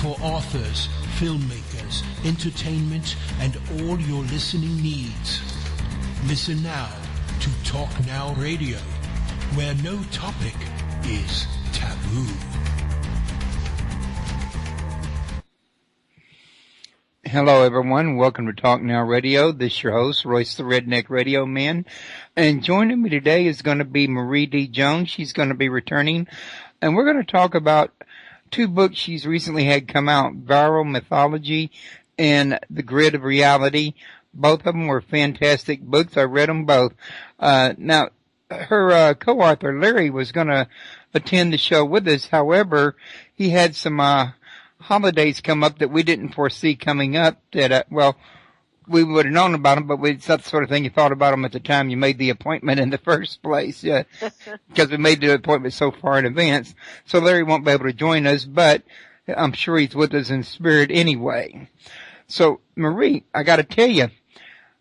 for authors, filmmakers, entertainment, and all your listening needs. Listen now to Talk Now Radio, where no topic is taboo. Hello, everyone. Welcome to Talk Now Radio. This is your host, Royce the Redneck Radio Man. And joining me today is going to be Marie D. Jones. She's going to be returning. And we're going to talk about two books she's recently had come out, Viral Mythology and The Grid of Reality. Both of them were fantastic books. I read them both. Now, her co-author, Larry, was going to attend the show with us. However, he had some holidays come up that we didn't foresee coming up that, we would have known about them, but it's not the sort of thing you thought about them at the time you made the appointment in the first place, because we made the appointment so far in advance. So Larry won't be able to join us, but I'm sure he's with us in spirit anyway. So, Marie, I got to tell you,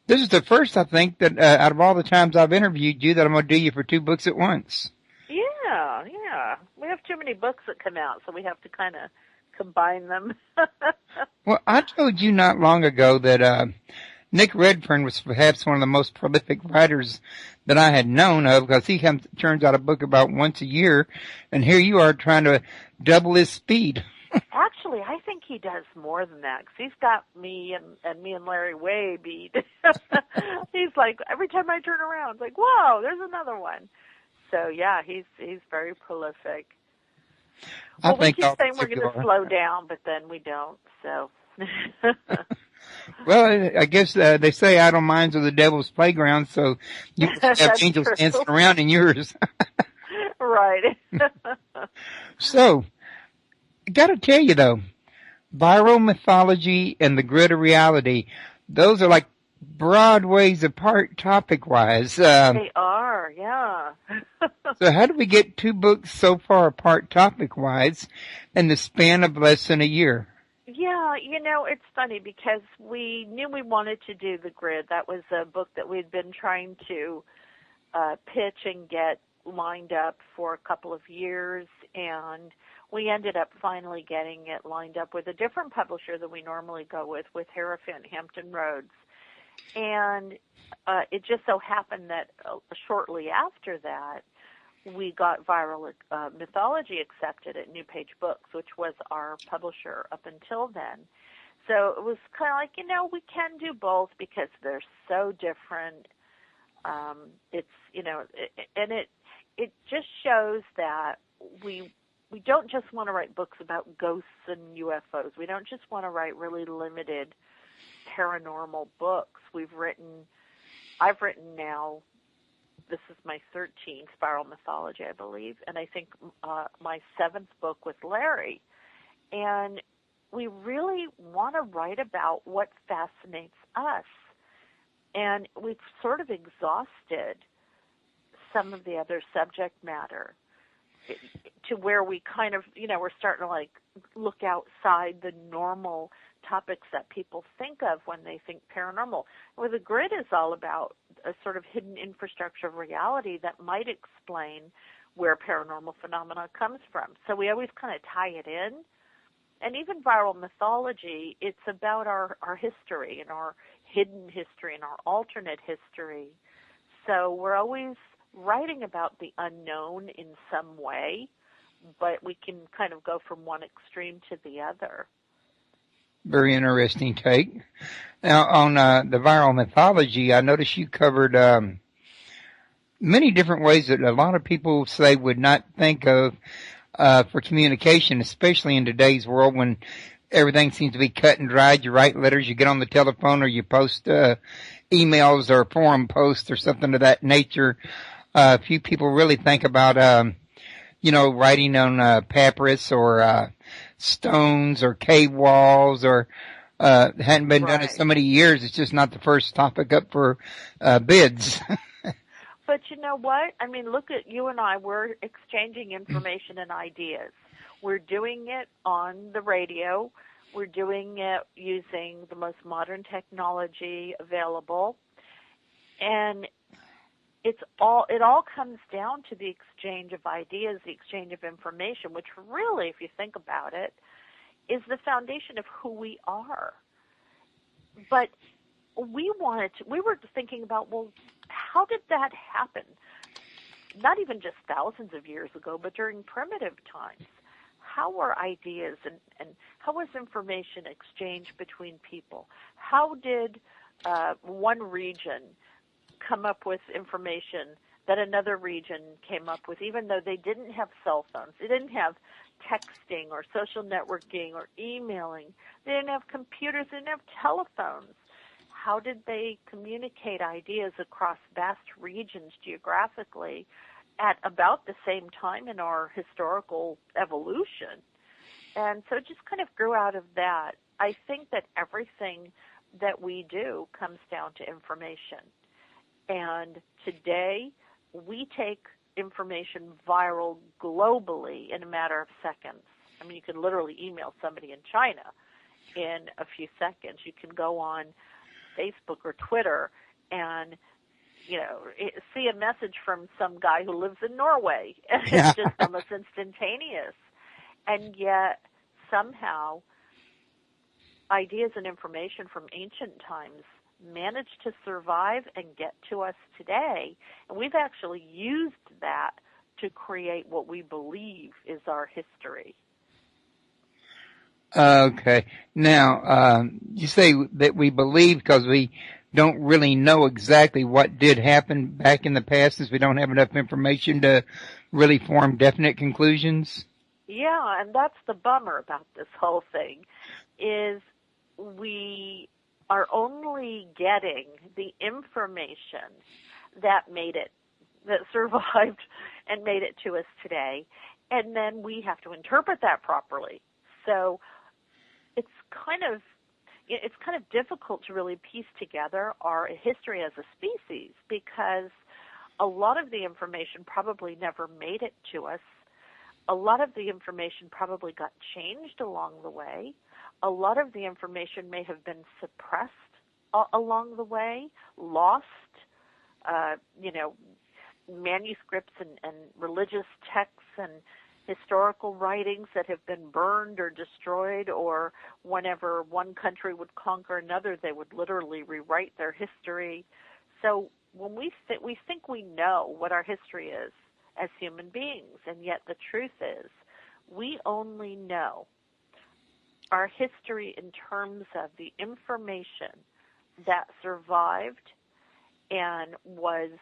this is the first, I think, that out of all the times I've interviewed you, that I'm going to do you for two books at once. Yeah. We have too many books that come out, so we have to kind of combine them. Well, I told you not long ago that Nick Redfern was perhaps one of the most prolific writers that I had known of, because he turns out a book about once a year, and here you are trying to double his speed. Actually, I think he does more than that, because he's got me and Larry way beat. He's like, every time I turn around, it's like, whoa, there's another one. So, yeah, he's very prolific. Well, we keep saying we're going to slow down, but then we don't, so. Well, I guess they say idle minds are the devil's playground, so you have angels dancing around in yours. Right. So, I got to tell you, though, Viral Mythology and The Grid of Reality, those are like broad ways apart topic-wise. They are, yeah. So how do we get two books so far apart topic-wise in the span of less than a year? Yeah, it's funny because we knew we wanted to do The Grid. That was a book that we'd been trying to pitch and get lined up for a couple of years, and we ended up finally getting it lined up with a different publisher than we normally go with Hierophant Hampton Roads. And it just so happened that shortly after that, we got Viral Mythology accepted at New Page Books, which was our publisher up until then. So it was kind of like, we can do both because they're so different. And it just shows that we don't just want to write books about ghosts and UFOs. We don't just want to write really limited paranormal books. I've written now, this is my 13th Viral Mythology, I believe, and I think my 7th book with Larry. And we really want to write about what fascinates us. And we've sort of exhausted some of the other subject matter to where we kind of, we're starting to look outside the normal topics that people think of when they think paranormal. Where The Grid is all about a sort of hidden infrastructure of reality that might explain where paranormal phenomena comes from. So we always kind of tie it in. And even Viral Mythology, it's about our history and our hidden history and our alternate history. So we're always writing about the unknown in some way, but we can kind of go from one extreme to the other. Very interesting take. Now, on the Viral Mythology, I noticed you covered many different ways that a lot of people say would not think of for communication, especially in today's world when everything seems to be cut and dried. You write letters, you get on the telephone, or you post emails or forum posts or something of that nature. Few people really think about, writing on papyrus or stones or cave walls, or hadn't been done in so many years. It's just not the first topic up for bids. But you know what? I mean, look at you and I. We're exchanging information and ideas. We're doing it on the radio. We're doing it using the most modern technology available. And it all comes down to the exchange of ideas, the exchange of information, which really, if you think about it, is the foundation of who we are. But we were thinking about, well, how did that happen? Not even just thousands of years ago, but during primitive times. How were ideas and how was information exchanged between people? How did one region come up with information that another region came up with, even though they didn't have cell phones? They didn't have texting or social networking or emailing. They didn't have computers. They didn't have telephones. How did they communicate ideas across vast regions geographically at about the same time in our historical evolution? And so it just kind of grew out of that. I think that everything that we do comes down to information. And today, we take information viral globally in a matter of seconds. I mean, you can literally email somebody in China in a few seconds. You can go on Facebook or Twitter and, see a message from some guy who lives in Norway. And it's just almost instantaneous. And yet, somehow, ideas and information from ancient times managed to survive and get to us today. And we've actually used that to create what we believe is our history. Okay. Now, you say that we believe because we don't really know exactly what did happen back in the past, since we don't have enough information to really form definite conclusions? Yeah, and that's the bummer about this whole thing, is we are only getting the information that survived and made it to us today, and then we have to interpret that properly. So it's kind of difficult to really piece together our history as a species, because a lot of the information probably never made it to us. A lot of the information probably got changed along the way. A lot of the information may have been suppressed along the way, lost, manuscripts and religious texts and historical writings that have been burned or destroyed, or whenever one country would conquer another, they would literally rewrite their history. So when we think we know what our history is as human beings, and yet the truth is we only know our history in terms of the information that survived and was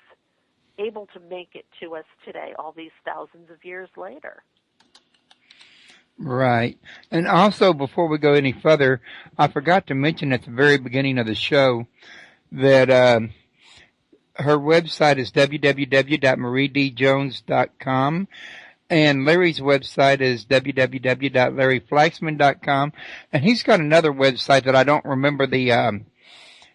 able to make it to us today, all these thousands of years later. Right. And also, before we go any further, I forgot to mention at the very beginning of the show that her website is www.mariedjones.com, and Larry's website is www.larryflaxman.com, and he's got another website that I don't remember the,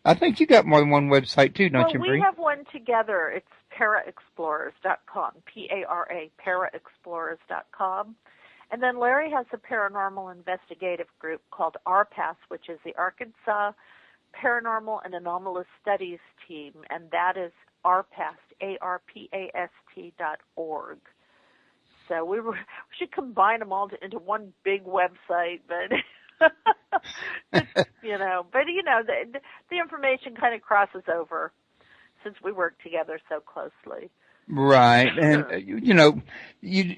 I think you got more than one website too, don't you, Bree? Well, we have one together. It's paraexplorers.com, P-A-R-A, paraexplorers.com. And then Larry has a paranormal investigative group called RPAS, which is the Arkansas Paranormal and Anomalous Studies Team, and that is RPAST, ARPAST.org. So we should combine them all into one big website, but the information kind of crosses over since we work together so closely. Right. And,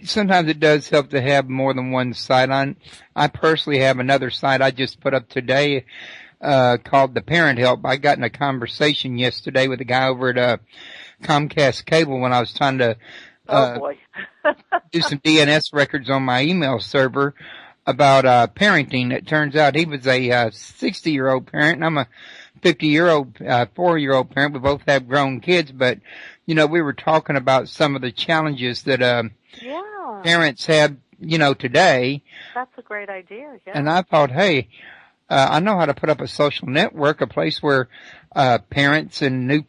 sometimes it does help to have more than one site on. I personally have another site I just put up today, called The Parent Help. I got in a conversation yesterday with a guy over at, Comcast Cable when I was trying to, do some DNS records on my email server about, parenting. It turns out he was a, 60-year-old parent, and I'm a 50-year-old, 4-year-old parent. We both have grown kids, but, we were talking about some of the challenges that, parents have, today. That's a great idea, yeah. And I thought, hey, I know how to put up a social network, a place where, parents and new,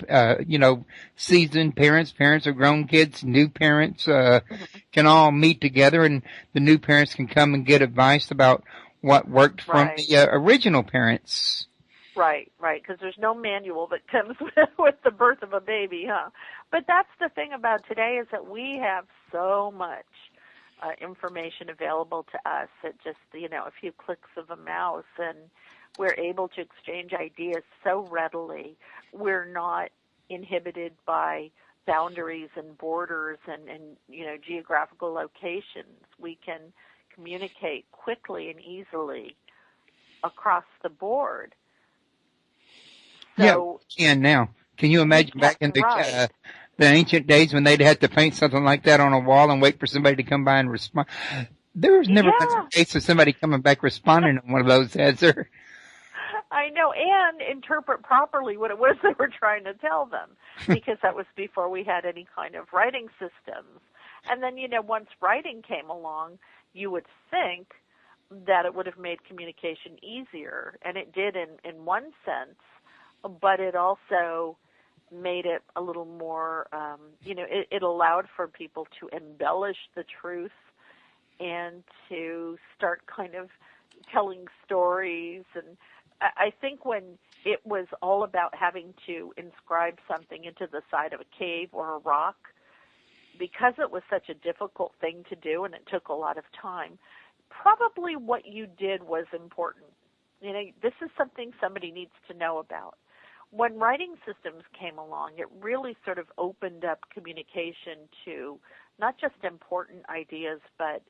seasoned parents of grown kids, new parents, can all meet together, and the new parents can come and get advice about what worked from the original parents. Right, because there's no manual that comes with the birth of a baby, huh? But that's the thing about today, is that we have so much information available to us at just, a few clicks of a mouse, and we're able to exchange ideas so readily. We're not inhibited by boundaries and borders and geographical locations. We can communicate quickly and easily across the board. So, yeah, we can now. Can you imagine back in the ancient days when they'd have to paint something like that on a wall and wait for somebody to come by and respond? There's never been a case of somebody coming back responding on one of those, has there? I know, and interpret properly what it was they were trying to tell them, because that was before we had any kind of writing systems. And then, once writing came along, you would think that it would have made communication easier, and it did in one sense, but it also made it a little more, it allowed for people to embellish the truth and to start kind of telling stories. And I think when it was all about having to inscribe something into the side of a cave or a rock, because it was such a difficult thing to do and it took a lot of time, probably what you did was important. This is something somebody needs to know about. When writing systems came along, it really sort of opened up communication to not just important ideas, but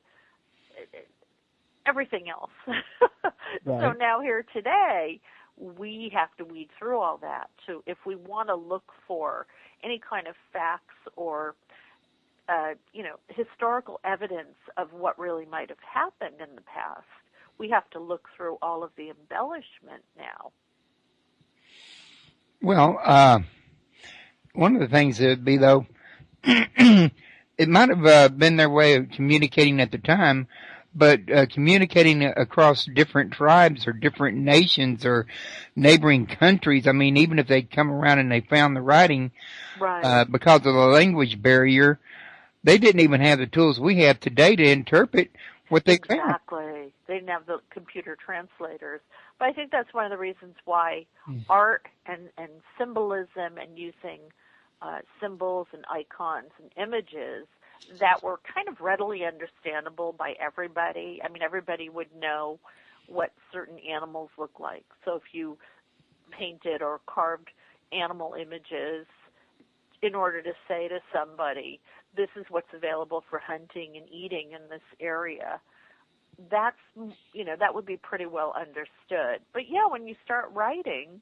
everything else. Right. So now here today, we have to weed through all that. So if we want to look for any kind of facts or, historical evidence of what really might have happened in the past, we have to look through all of the embellishment now. Well, one of the things that would be, though, it might have been their way of communicating at the time, but communicating across different tribes or different nations or neighboring countries, I mean, even if they'd come around and they found the writing, right, because of the language barrier, they didn't even have the tools we have today to interpret what they found. Exactly. They didn't have the computer translators. But I think that's one of the reasons why art and symbolism and using symbols and icons and images that were kind of readily understandable by everybody. I mean, everybody would know what certain animals look like. So if you painted or carved animal images in order to say to somebody, this is what's available for hunting and eating in this area, that's, that would be pretty well understood. But yeah, when you start writing,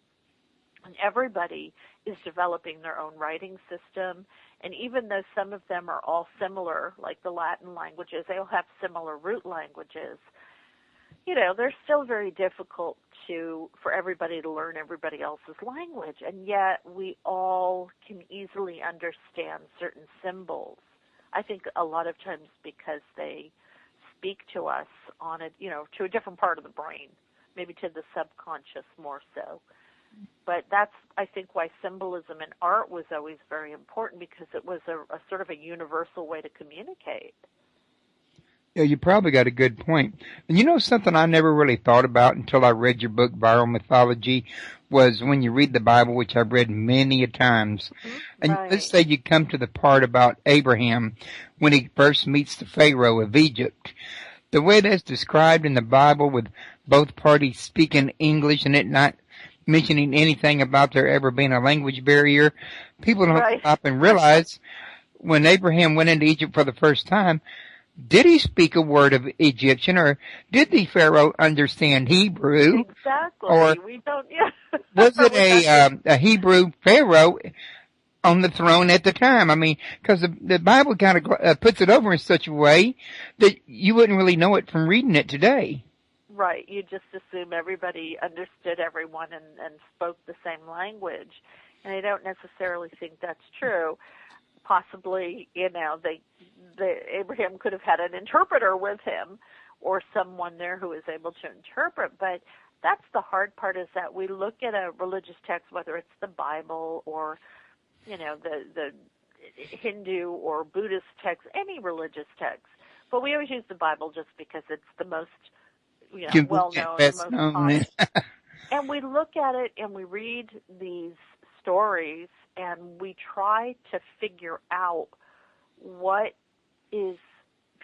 and everybody is developing their own writing system, and even though some of them are all similar, like the Latin languages, they all have similar root languages, they're still very difficult for everybody to learn everybody else's language, and yet we all can easily understand certain symbols. I think a lot of times because they speak to us on to a different part of the brain, maybe to the subconscious more so. But that's, I think, why symbolism in art was always very important, because it was a sort of a universal way to communicate. Yeah, you probably got a good point. And something I never really thought about until I read your book, Viral Mythology, was when you read the Bible, which I've read many a times, and right. let's say you come to the part about Abraham when he first meets the Pharaoh of Egypt. The way that's described in the Bible, with both parties speaking English and it not mentioning anything about there ever being a language barrier, people don't stop and realize when Abraham went into Egypt for the first time, did he speak a word of Egyptian, or did the Pharaoh understand Hebrew? Exactly. Or we don't. Yeah. was it a Hebrew Pharaoh on the throne at the time? I mean, because the Bible kind of puts it over in such a way that you wouldn't really know it from reading it today. Right. You just assume everybody understood everyone and spoke the same language, and I don't necessarily think that's true. Possibly, Abraham could have had an interpreter with him or someone there who was able to interpret, but that's the hard part, is that we look at a religious text, whether it's the Bible or, the Hindu or Buddhist text, any religious text, but we always use the Bible just because it's the most, well-known, the most common. And we look at it and we read these stories and we try to figure out what is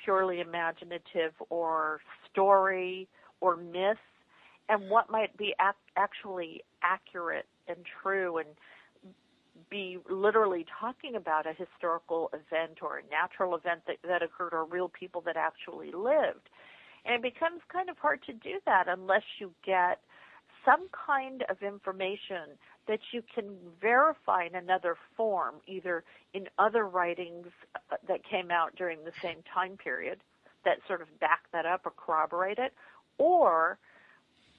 purely imaginative or story or myth, and what might be actually accurate and true and be literally talking about a historical event or a natural event that occurred or real people that actually lived. And it becomes kind of hard to do that unless you get some kind of information that you can verify in another form, either in other writings that came out during the same time period that sort of back that up or corroborate it, or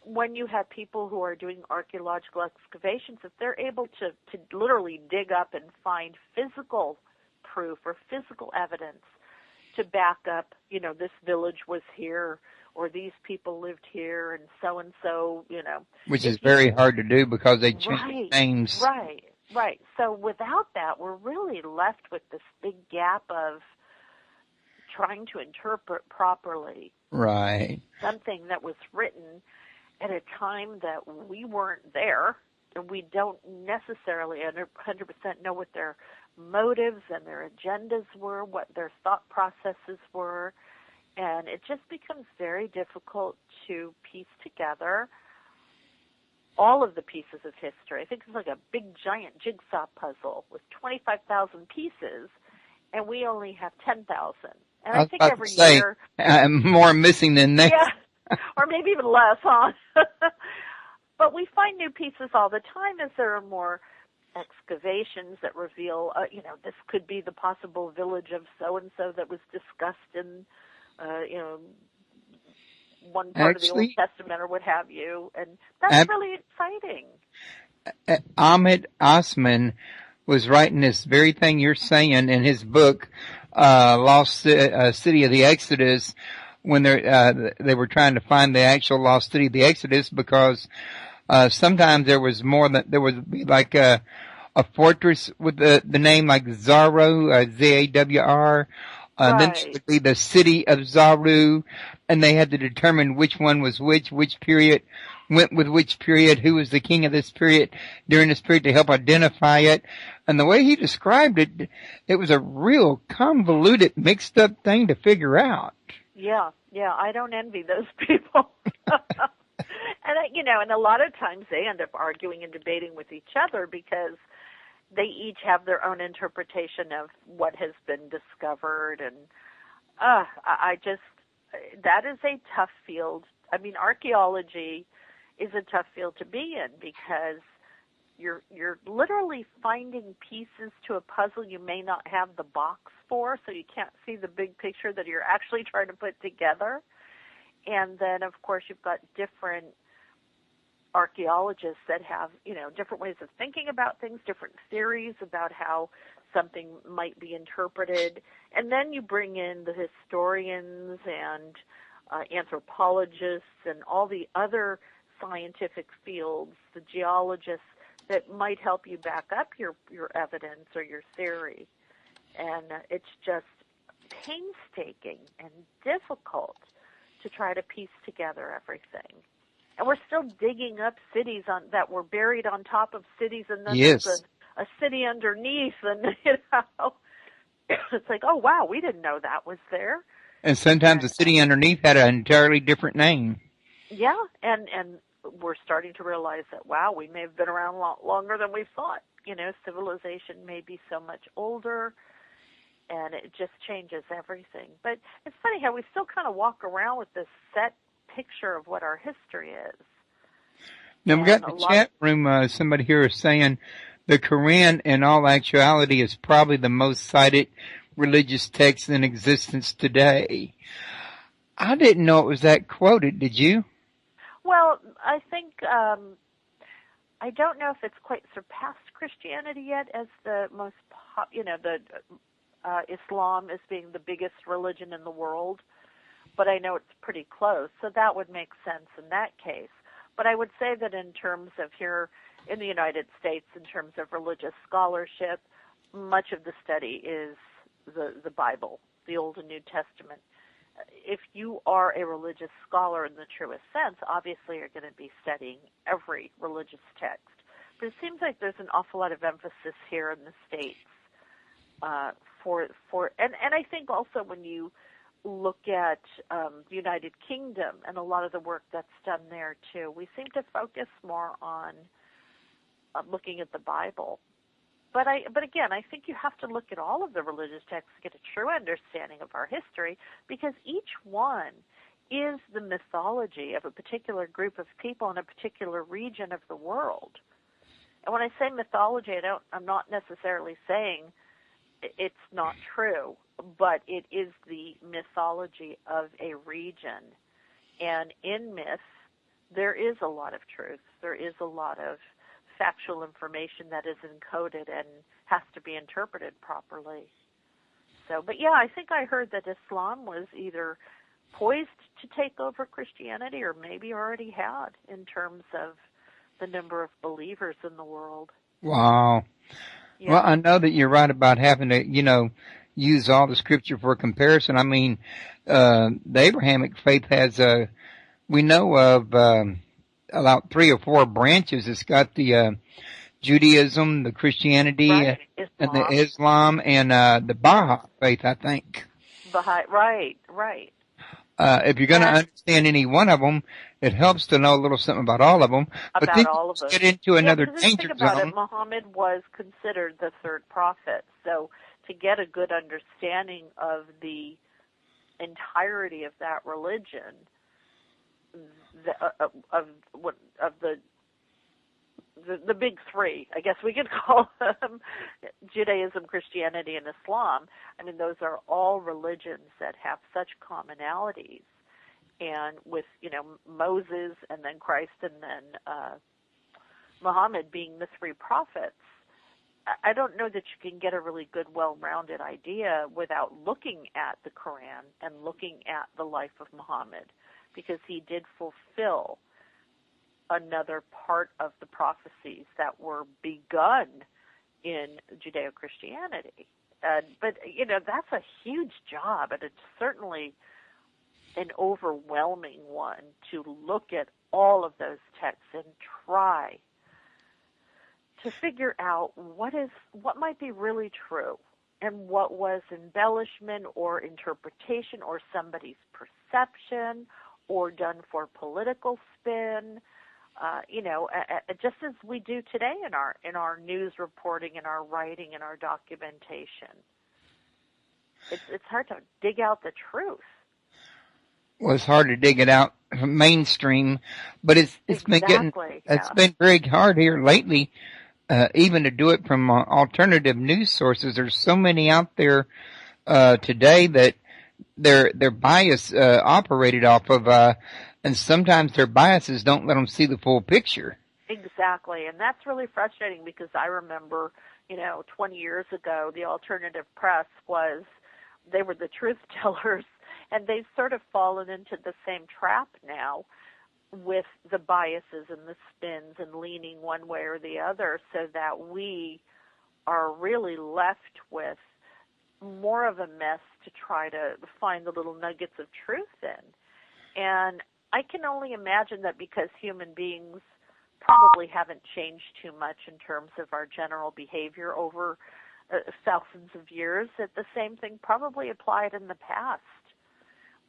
when you have people who are doing archaeological excavations, if they're able to literally dig up and find physical proof or physical evidence to back up, this village was here or these people lived here and so, Which is very hard to do because they change names. Right. So without that, we're really left with this big gap of trying to interpret properly something that was written at a time that we weren't there, and we don't necessarily 100% know what their motives and their agendas were, what their thought processes were, and it just becomes very difficult to piece together all of the pieces of history. I think it's like a big, giant jigsaw puzzle with 25,000 pieces, and we only have 10,000. And I think every year... more missing than that. Yeah, or maybe even less, huh? But we find new pieces all the time as there are more excavations that reveal, this could be the possible village of so-and-so that was discussed in, one part of the Old Testament or what have you. And that's really exciting. Ahmed Osman was writing this very thing you're saying in his book, Lost City of the Exodus, when they were trying to find the actual lost city of the Exodus, because sometimes there would be like a fortress with the name like Zaru, Z-A-W-R, then it would be the city of Zaru, and they had to determine which one was which period went with which period, who was the king of this period during this period to help identify it. And the way he described it, it was a real convoluted, mixed up thing to figure out. Yeah, I don't envy those people. And a lot of times they end up arguing and debating with each other because they each have their own interpretation of what has been discovered. And that is a tough field. I mean, archaeology is a tough field to be in because you're literally finding pieces to a puzzle you may not have the box for, so you can't see the big picture that you're actually trying to put together. And then, of course, you've got different archaeologists that have, different ways of thinking about things, different theories about how something might be interpreted. And then you bring in the historians and anthropologists and all the other scientific fields, the geologists, that might help you back up your evidence or your theory. And it's just painstaking and difficult to try to piece together everything. And we're still digging up cities that were buried on top of cities, and then there's a city underneath, and it's like, oh wow, we didn't know that was there. And sometimes the city underneath had an entirely different name. Yeah, and we're starting to realize that, wow, we may have been around longer than we thought. Civilization may be so much older, and it just changes everything. But it's funny how we still kind of walk around with this set picture of what our history is. Now, we got in the chat room, somebody here is saying the Quran, in all actuality, is probably the most cited religious text in existence today. I didn't know it was that quoted. Did you? Well, I think, I don't know if it's quite surpassed Christianity yet as the most, Islam as being the biggest religion in the world, but I know it's pretty close, so that would make sense in that case. But I would say that in terms of here in the United States, in terms of religious scholarship, much of the study is the Bible, the Old and New Testament. If you are a religious scholar in the truest sense, obviously you're going to be studying every religious text. But it seems like there's an awful lot of emphasis here in the States and I think also when you look at the United Kingdom and a lot of the work that's done there too, we seem to focus more on looking at the Bible. But again, I think you have to look at all of the religious texts to get a true understanding of our history, because each one is the mythology of a particular group of people in a particular region of the world. And when I say mythology, I'm not necessarily saying it's not true, but it is the mythology of a region. And in myth, there is a lot of truth. There is a lot of factual information that is encoded and has to be interpreted properly. So, but yeah, I think I heard that Islam was either poised to take over Christianity or maybe already had, in terms of the number of believers in the world. Wow. Yeah. Well, I know that you're right about having to, use all the scripture for comparison. I mean, the Abrahamic faith has, we know of, about 3 or 4 branches. It's got the, Judaism, the Christianity, right. and the Islam, and, the Baha'i faith, I think. Baha'i, right. If you're going to understand any one of them, it helps to know a little something about all of them. About but then all of them. Get into another danger zone. About it, Muhammad was considered the third prophet. So to get a good understanding of the entirety of that religion, the big three, I guess we could call them, Judaism, Christianity, and Islam. I mean, those are all religions that have such commonalities. And with, Moses and then Christ and then Muhammad being the 3 prophets, I don't know that you can get a really good, well-rounded idea without looking at the Quran and looking at the life of Muhammad, because he did fulfill another part of the prophecies that were begun in Judeo-Christianity. But, that's a huge job, and it's certainly an overwhelming one to look at all of those texts and try to figure out what might be really true and what was embellishment or interpretation or somebody's perception or done for political spin. Just as we do today in our news reporting, in our writing, in our documentation. It's hard to dig out the truth. Well, it's hard to dig it out from mainstream, but it's been very hard here lately, even to do it from alternative news sources. There's so many out there today that their bias operated off of. And sometimes their biases don't let them see the full picture. Exactly, and that's really frustrating, because I remember, 20 years ago, the alternative press they were the truth tellers, and they've sort of fallen into the same trap now with the biases and the spins and leaning one way or the other, so that we are really left with more of a mess to try to find the little nuggets of truth in. And I can only imagine that because human beings probably haven't changed too much in terms of our general behavior over thousands of years, that the same thing probably applied in the past,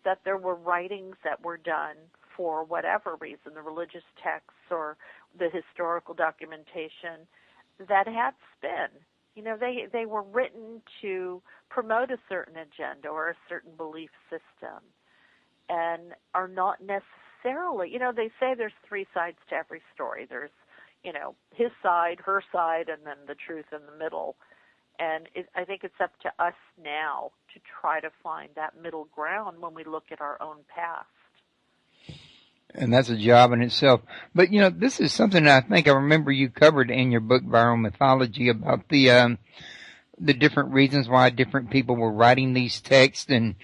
that there were writings that were done for whatever reason, the religious texts or the historical documentation, that had spin. They were written to promote a certain agenda or a certain belief system, and are not necessarily, they say there's 3 sides to every story. There's, his side, her side, and then the truth in the middle. And I think it's up to us now to try to find that middle ground when we look at our own past. And that's a job in itself. But, this is something I think I remember you covered in your book, Viral Mythology, about the different reasons why different people were writing these texts and,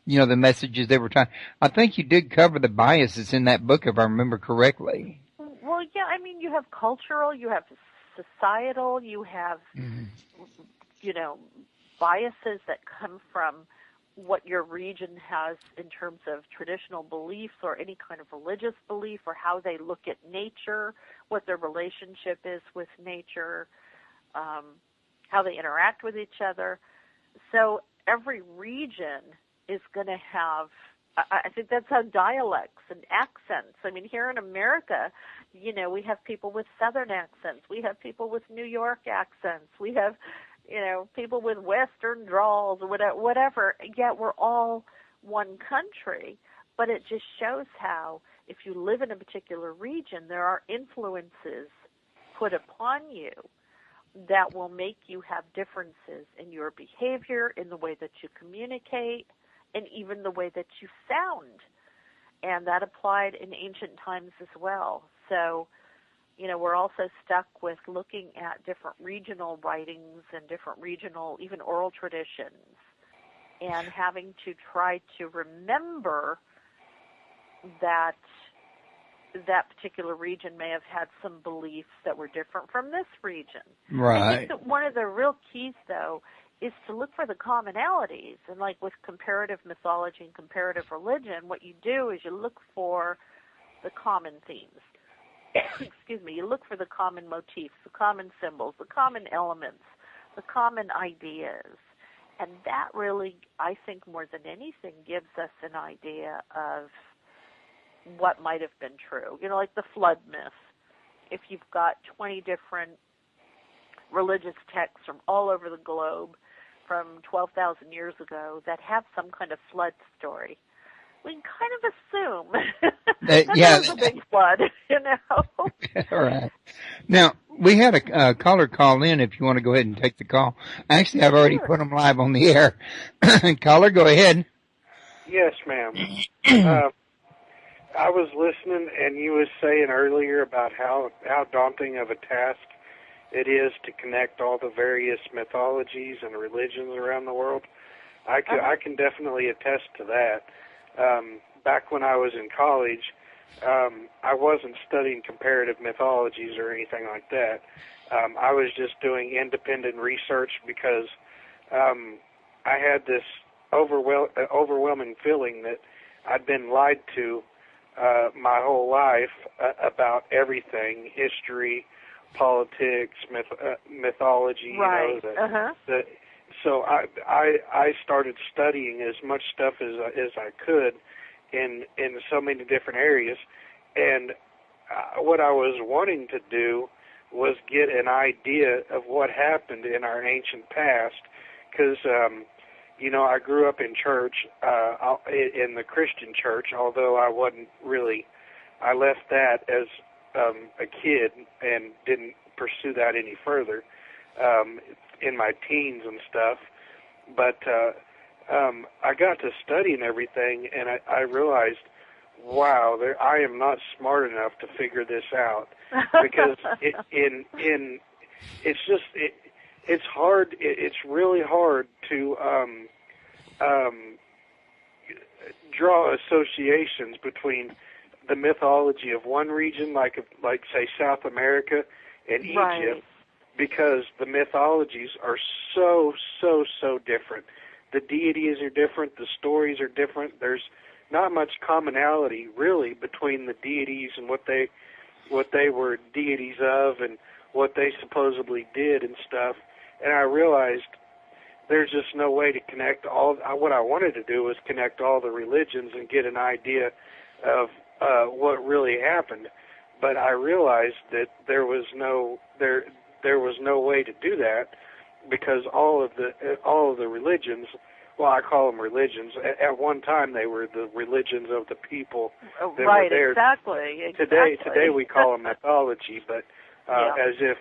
the messages they were trying. I think you did cover the biases in that book, if I remember correctly. Well, yeah, I mean, you have cultural, you have societal, you have, biases that come from what your region has in terms of traditional beliefs or any kind of religious belief, or how they look at nature, what their relationship is with nature, how they interact with each other. So every region is going to have, I think that's how dialects and accents. I mean, here in America, you know, we have people with Southern accents. We have people with New York accents. We have, you know, people with Western drawls or whatever. Yet we're all one country. But it just shows how if you live in a particular region, there are influences put upon you that will make you have differences in your behavior, in the way that you communicate, and even the way that you sound. And that applied in ancient times as well. So, you know, we're also stuck with looking at different regional writings and different regional, even oral traditions, and having to try to remember that that particular region may have had some beliefs that were different from this region. Right. I think that one of the real keys, though, is to look for the commonalities. And like with comparative mythology and comparative religion, what you do is you look for the common themes. Excuse me. You look for the common motifs, the common symbols, the common elements, the common ideas. And that really, I think, more than anything, gives us an idea of what might have been true. You know, like the flood myth. If you've got 20 different religious texts from all over the globe from 12,000 years ago that have some kind of flood story, we can kind of assume that there was a big flood, you know. All right. Now, we had a caller call in if you want to go ahead and take the call. Actually, I've already put them live on the air. Caller, go ahead. Yes, ma'am. I was listening, and you was saying earlier about how daunting of a task it is to connect all the various mythologies and religions around the world. I can definitely attest to that. Back when I was in college, I wasn't studying comparative mythologies or anything like that. I was just doing independent research because I had this overwhelming feeling that I'd been lied to my whole life about everything: history, politics, mythology. Right. You know, so I started studying as much stuff as I could in so many different areas, and what I was wanting to do was get an idea of what happened in our ancient past, because you know, I grew up in church, in the Christian church, although I wasn't really, I left that as a kid and didn't pursue that any further in my teens and stuff. But I got to studying everything, and I realized, wow, I am not smart enough to figure this out, because it's hard. It's really hard to draw associations between the mythology of one region, like say South America and Egypt, because the mythologies are so different. The deities are different. The stories are different. There's not much commonality really between the deities and what they were deities of and what they supposedly did and stuff. And I realized there's just no way to connect all. What I wanted to do was connect all the religions and get an idea of what really happened. But I realized that there was no way to do that, because all of the religions, well, I call them religions. At one time, they were the religions of the people that were there. Exactly. Today we call them mythology, but as if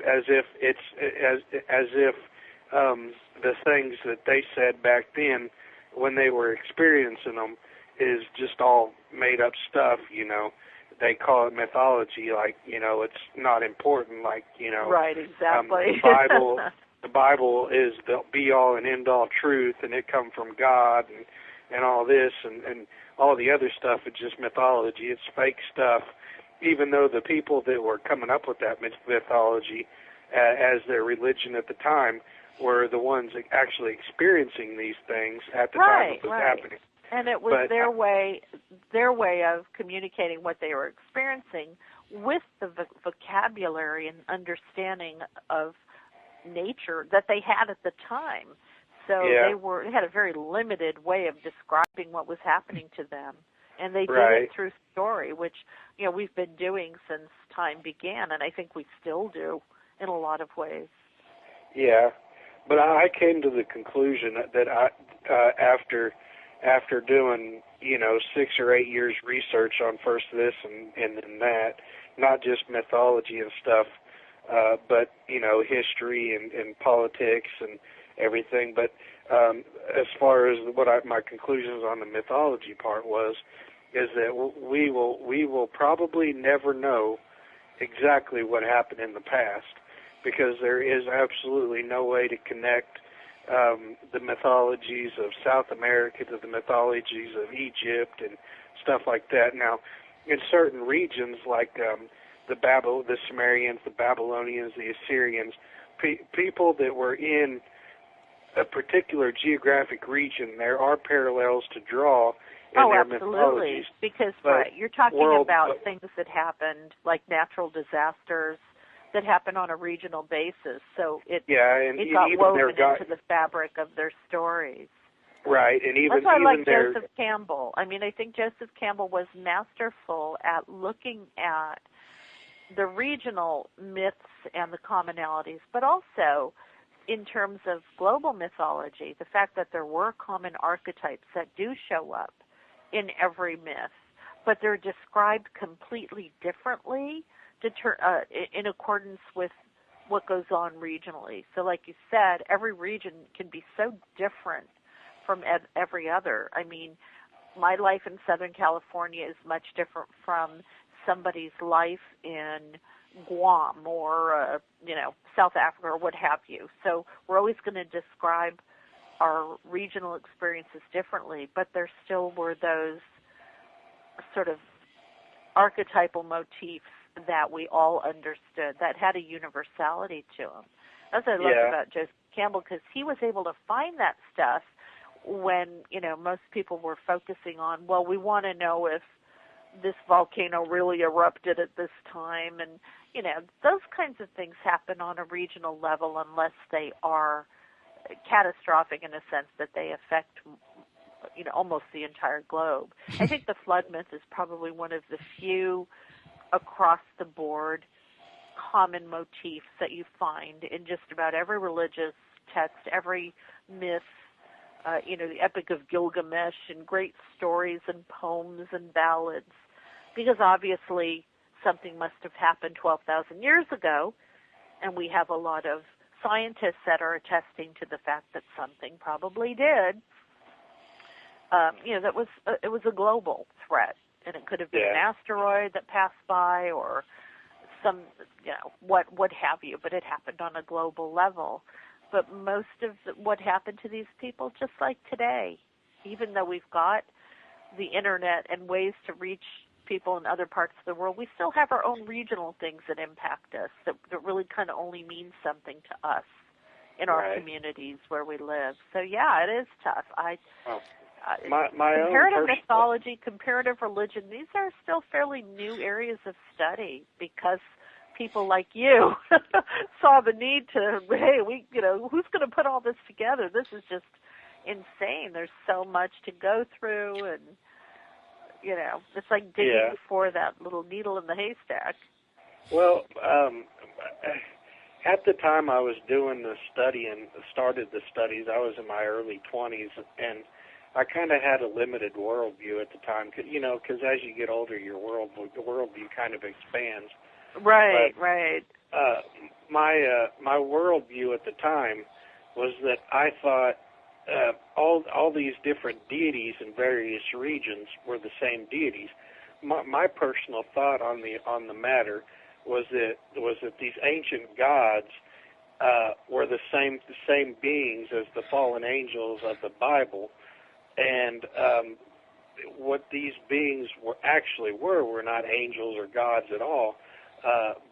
the things that they said back then when they were experiencing them is just all made up stuff, you know. They call it mythology, like, you know, it's not important, like, you know. Right, exactly. The Bible is the be-all and end-all truth, and it come from God, and all this, and all the other stuff is just mythology. It's fake stuff, even though the people that were coming up with that mythology as their religion at the time were the ones actually experiencing these things at the time it was happening. And it was their way of communicating what they were experiencing with the vocabulary and understanding of nature that they had at the time. So they had a very limited way of describing what was happening to them. And they did it through story, which, we've been doing since time began, and I think we still do in a lot of ways. Yeah, but I came to the conclusion that after doing, 6 or 8 years research on first this and then that, not just mythology and stuff, but, history and politics and everything. But as far as my conclusions on the mythology part is that we will probably never know exactly what happened in the past, because there is absolutely no way to connect the mythologies of South America to the mythologies of Egypt and stuff like that. Now, in certain regions like the Sumerians, the Babylonians, the Assyrians, people that were in a particular geographic region, there are parallels to draw in their mythologies. Because you're talking about things that happened, like natural disasters that happen on a regional basis. So it got woven into the fabric of their stories. Right, and even that's why I like Joseph Campbell. I mean, I think Joseph Campbell was masterful at looking at the regional myths and the commonalities, but also in terms of global mythology, the fact that there were common archetypes that do show up in every myth, but they're described completely differently in accordance with what goes on regionally. So like you said, every region can be so different from every other. I mean, my life in Southern California is much different from somebody's life in Guam or, South Africa or what have you. So we're always going to describe our regional experiences differently, but there still were those sort of archetypal motifs that we all understood that had a universality to them. That's what I love about Joseph Campbell, because he was able to find that stuff when, most people were focusing on, well, we want to know if this volcano really erupted at this time. And, those kinds of things happen on a regional level unless they are catastrophic in a sense that they affect, almost the entire globe. I think the flood myth is probably one of the few across the board common motifs that you find in just about every religious text, every myth, the Epic of Gilgamesh and great stories and poems and ballads, because obviously something must have happened 12,000 years ago, and we have a lot of scientists that are attesting to the fact that something probably did. It was a global threat, and it could have been an asteroid that passed by or some, what have you, but it happened on a global level. But most of what happened to these people, just like today, even though we've got the internet and ways to reach people in other parts of the world, we still have our own regional things that impact us that really kind of only mean something to us in our communities where we live. So, it is tough. My comparative mythology, comparative religion, these are still fairly new areas of study because people like you saw the need to, hey, who's going to put all this together? This is just insane. There's so much to go through, and, it's like digging for that little needle in the haystack. Well, at the time I was doing the study and started the studies, I was in my early 20s, and I kind of had a limited worldview at the time, because as you get older, the worldview kind of expands. Right. My worldview at the time was that I thought all these different deities in various regions were the same deities. My personal thought on the matter was that these ancient gods were the same beings as the fallen angels of the Bible, and what these beings were not angels or gods at all,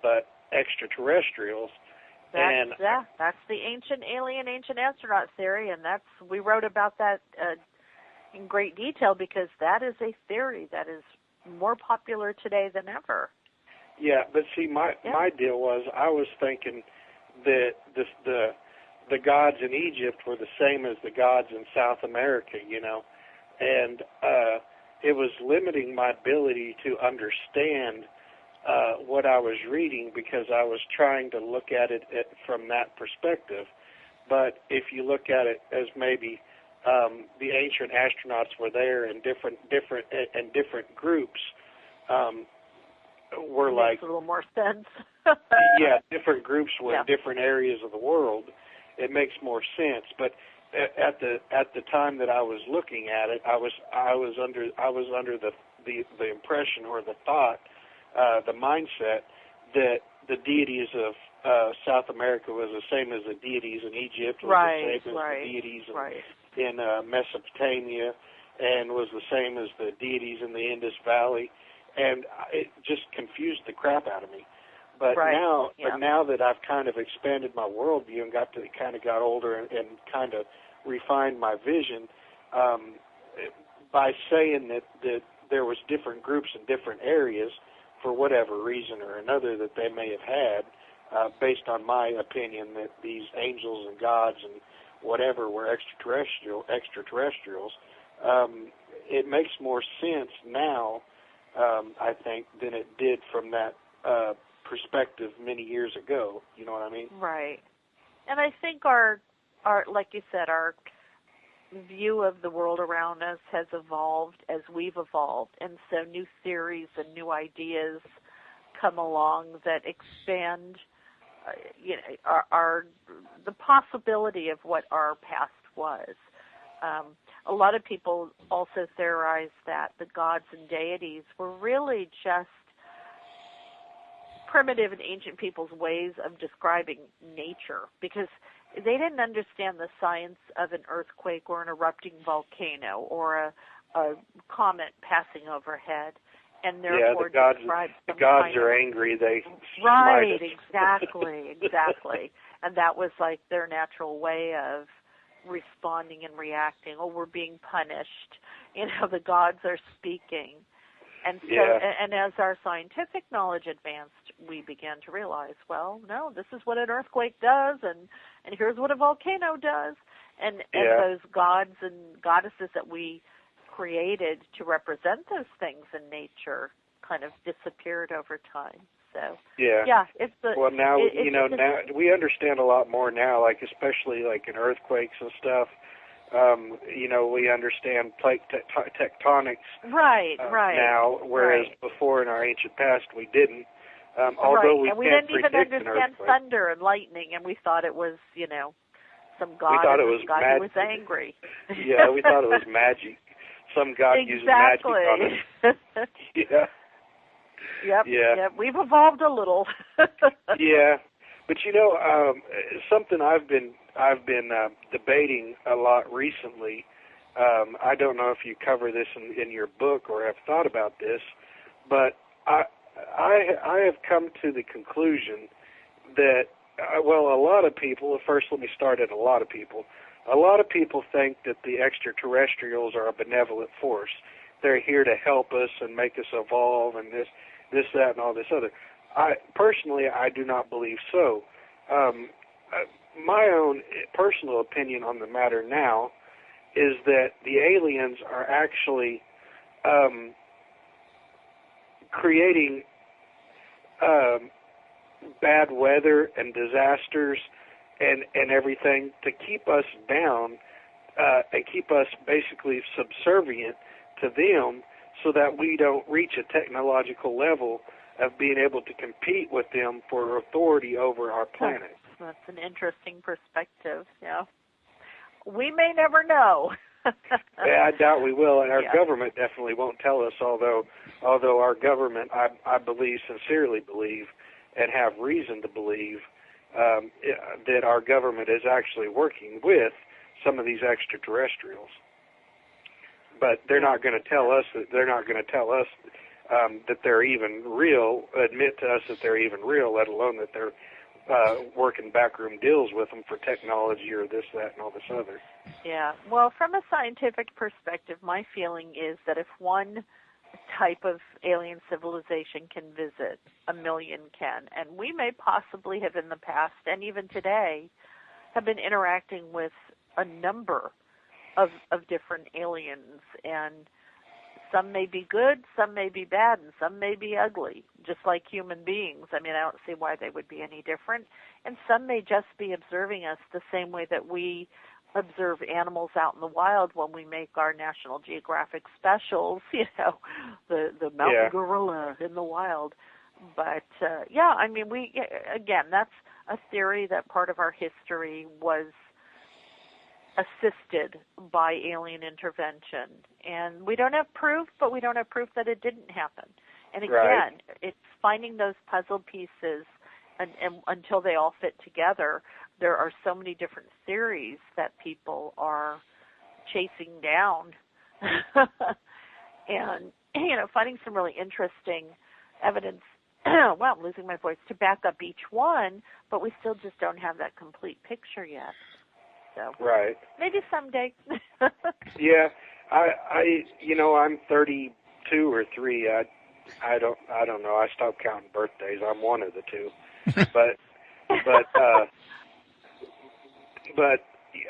but extraterrestrials. That's the ancient alien, ancient astronaut theory, and we wrote about that in great detail because that is a theory that is more popular today than ever. Yeah, but see, my deal was I was thinking that the the gods in Egypt were the same as the gods in South America, and it was limiting my ability to understand what I was reading because I was trying to look at it from that perspective. But if you look at it as maybe the ancient astronauts were there in different groups, were makes like a little more sense. yeah, different groups were in different areas of the world. It makes more sense. But at the time that I was looking at it, I was under the impression or the thought, the mindset that the deities of South America was the same as the deities in Egypt, was the same as the deities in Mesopotamia, and was the same as the deities in the Indus Valley, and it just confused the crap out of me. But now that I've kind of expanded my worldview and got older and kind of refined my vision, by saying that there was different groups in different areas for whatever reason or another that they may have had, based on my opinion that these angels and gods and whatever were extraterrestrials, it makes more sense now, I think, than it did from that perspective many years ago. You know what I mean? Right. And I think our like you said, our view of the world around us has evolved as we've evolved, and so new theories and new ideas come along that expand the possibility of what our past was. A lot of people also theorize that the gods and deities were really just primitive and ancient people's ways of describing nature, because they didn't understand the science of an earthquake or an erupting volcano or a comet passing overhead, and therefore the gods are angry. They right, exactly, and that was like their natural way of responding and reacting. Oh, we're being punished. The gods are speaking. And so, and as our scientific knowledge advanced, we began to realize, well, no, this is what an earthquake does, and here's what a volcano does. And those gods and goddesses that we created to represent those things in nature kind of disappeared over time. So it's now now we understand a lot more now, like especially like in earthquakes and stuff. We understand plate tectonics now, whereas before in our ancient past we didn't. Although we didn't even understand thunder and lightning, and we thought it was, some god. We thought it was who was angry. Yeah, we thought it was magic. Some god using magic on us. Yep. We've evolved a little. Yeah, but something I've been debating a lot recently. I don't know if you cover this in your book or have thought about this, but I have come to the conclusion that a lot of people. First, let me start at a lot of people. A lot of people think that the extraterrestrials are a benevolent force. They're here to help us and make us evolve and this, that, and all this other. Personally, I do not believe so. My own personal opinion on the matter now is that the aliens are actually creating bad weather and disasters and everything to keep us down and keep us basically subservient to them so that we don't reach a technological level of being able to compete with them for authority over our planet. That's an interesting perspective, yeah. We may never know. I doubt we will, and our government definitely won't tell us, although our government, I believe, sincerely believe, and have reason to believe, that our government is actually working with some of these extraterrestrials. But they're not going to tell us that they're even real, admit to us that they're even real, let alone that they're working backroom deals with them for technology or this, that, and all this other. Yeah. Well, from a scientific perspective, my feeling is that if one type of alien civilization can visit, a million can. And we may possibly have in the past, and even today, have been interacting with a number of different aliens, and some may be good, some may be bad, and some may be ugly, just like human beings. I mean, I don't see why they would be any different. And some may just be observing us the same way that we observe animals out in the wild when we make our National Geographic specials, you know, the mountain gorilla in the wild. But, I mean, again, that's a theory that part of our history was assisted by alien intervention. And we don't have proof, but we don't have proof that it didn't happen. And again, it's finding those puzzle pieces and until they all fit together. There are so many different theories that people are chasing down and, you know, finding some really interesting evidence, well, I'm losing my voice, to back up each one, but we still just don't have that complete picture yet. So maybe someday. Yeah, I you know, I'm 32 or 3. I don't know. I stopped counting birthdays. I'm one of the two. But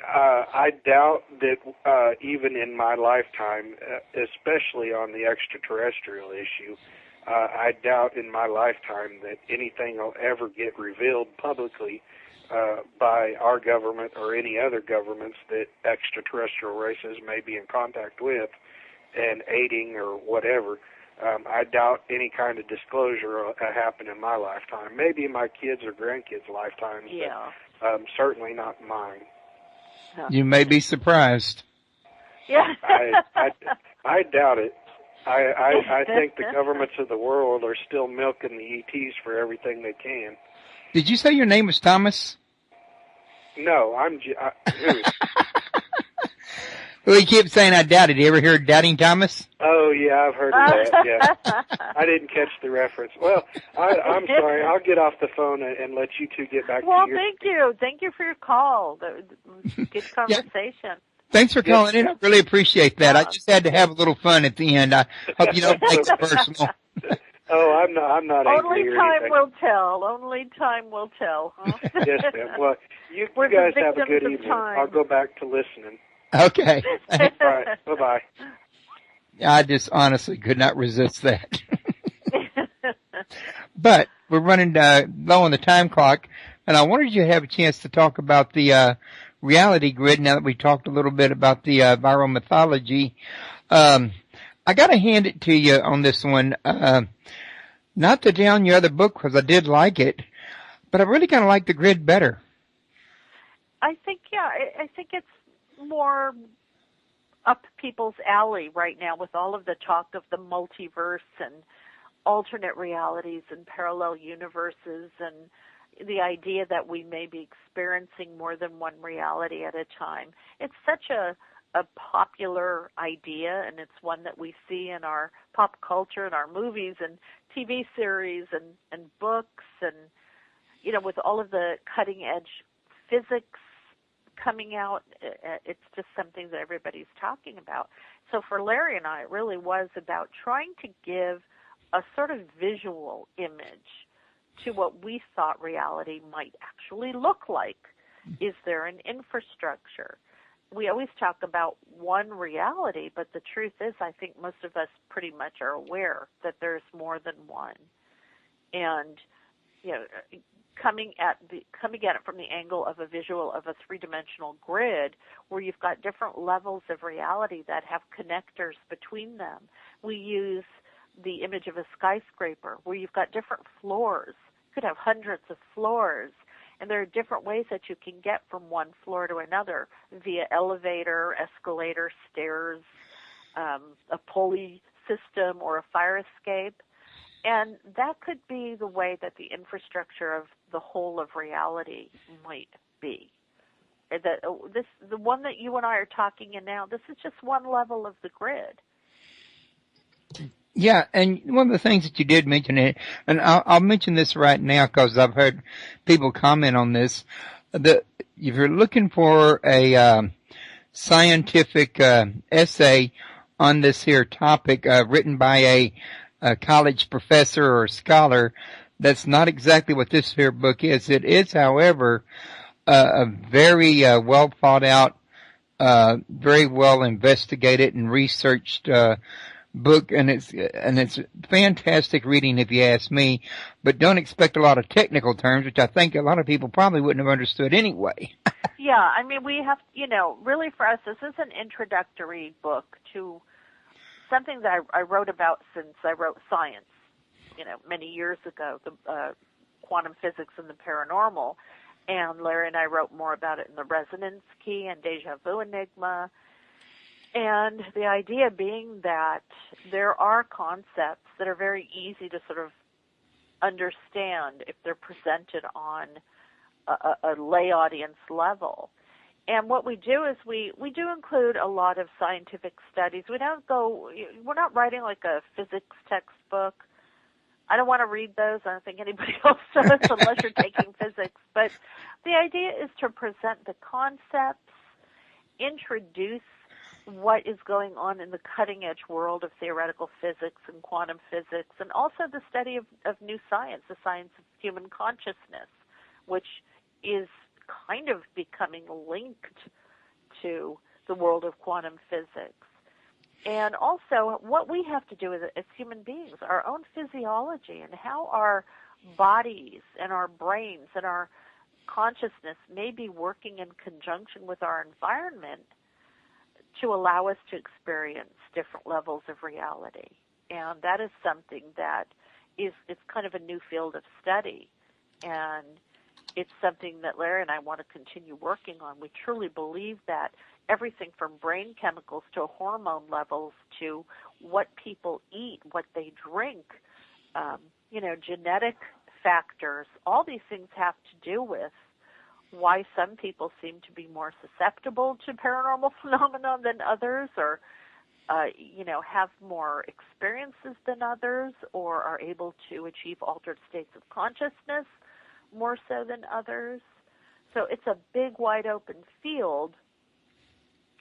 I doubt that even in my lifetime, especially on the extraterrestrial issue, I doubt in my lifetime that anything will ever get revealed publicly by our government or any other governments that extraterrestrial races may be in contact with and aiding or whatever. I doubt any kind of disclosure will happen in my lifetime. Maybe in my kids' or grandkids' lifetimes, but certainly not mine. You may be surprised. Yeah. I doubt it. I think the governments of the world are still milking the ETs for everything they can. Did you say your name was Thomas? No, who? Well, he kept saying I doubted. You ever hear Doubting Thomas? Oh, yeah, I've heard of that, yeah. I didn't catch the reference. Well, I'm sorry. I'll get off the phone and let you two get back to your... Well, thank you. Thank you for your call. That was a good conversation. Thanks for calling in. I really appreciate that. I just had to have a little fun at the end. I hope you don't take it personal. Oh, I'm not angry Only or time anything. will tell. Only time will tell. Huh? Yes, ma'am. Well, you We're guys the have a good victims of evening. time. I'll go back to listening. Okay. All right. Bye-bye. I just honestly could not resist that. But we're running low on the time clock, and I wanted you to have a chance to talk about the reality grid now that we talked a little bit about the viral mythology. I got to hand it to you on this one. Not to down your other book, because I did like it, but I really kind of like the grid better. I think it's more up people's alley right now with all of the talk of the multiverse and alternate realities and parallel universes and the idea that we may be experiencing more than one reality at a time. It's such a popular idea, and it's one that we see in our pop culture and our movies and TV series and books, and, you know, with all of the cutting edge physics coming out, it's just something that everybody's talking about. So for Larry and I, it really was about trying to give a sort of visual image to what we thought reality might actually look like. Is there an infrastructure? We always talk about one reality, but the truth is I think most of us pretty much are aware that there's more than one. And, you know, coming at it from the angle of a visual of a three-dimensional grid where you've got different levels of reality that have connectors between them. We use the image of a skyscraper where you've got different floors. You could have hundreds of floors, and there are different ways that you can get from one floor to another via elevator, escalator, stairs, a pulley system, or a fire escape. And that could be the way that the infrastructure of the whole of reality might be. The one that you and I are talking in now, this is just one level of the grid. Yeah, and one of the things that you did mention, and I'll mention this right now because I've heard people comment on this, that if you're looking for a scientific essay on this here topic written by a college professor or scholar, that's not exactly what this here book is. It is, however, a very well thought out, very well investigated and researched book, and it's fantastic reading if you ask me. But don't expect a lot of technical terms, which I think a lot of people probably wouldn't have understood anyway. Yeah, I mean, we have, really for us, this is an introductory book to something that I wrote about since I wrote science, many years ago, the quantum physics and the paranormal. And Larry and I wrote more about it in the resonance key and deja vu enigma. And the idea being that there are concepts that are very easy to sort of understand if they're presented on a lay audience level. And what we do is we do include a lot of scientific studies. We're not writing like a physics textbook. I don't want to read those. I don't think anybody else does unless you're taking physics. But the idea is to present the concepts, introduce what is going on in the cutting-edge world of theoretical physics and quantum physics, and also the study of new science, the science of human consciousness, which is kind of becoming linked to the world of quantum physics. And also what we have to do as human beings, our own physiology, and how our bodies and our brains and our consciousness may be working in conjunction with our environment to allow us to experience different levels of reality. And that is something that is kind of a new field of study. And it's something that Larry and I want to continue working on. We truly believe that everything from brain chemicals to hormone levels to what people eat, what they drink, genetic factors, all these things have to do with why some people seem to be more susceptible to paranormal phenomena than others, or have more experiences than others, or are able to achieve altered states of consciousness more so than others. So it's a big, wide open field,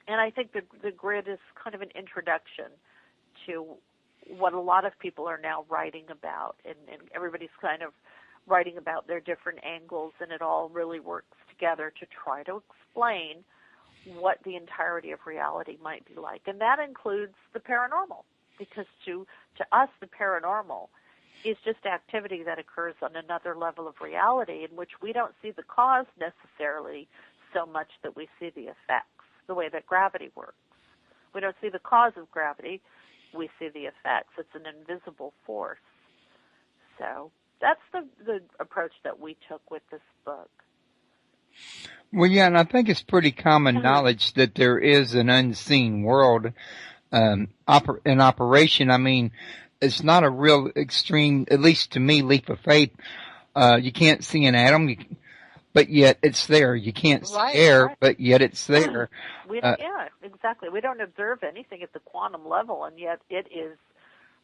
and I think the grid is kind of an introduction to what a lot of people are now writing about, and everybody's kind of writing about their different angles, and it all really works together to try to explain what the entirety of reality might be like. And that includes the paranormal, because to us, the paranormal is just activity that occurs on another level of reality in which we don't see the cause necessarily so much that we see the effects, the way that gravity works. We don't see the cause of gravity, we see the effects. It's an invisible force. So that's the approach that we took with this book. Well, yeah, and I think it's pretty common knowledge that there is an unseen world in operation. I mean, it's not a real extreme, at least to me, leap of faith. You can't see an atom, but yet it's there. You can't see air, but yet it's there. Yeah, exactly. We don't observe anything at the quantum level, and yet it is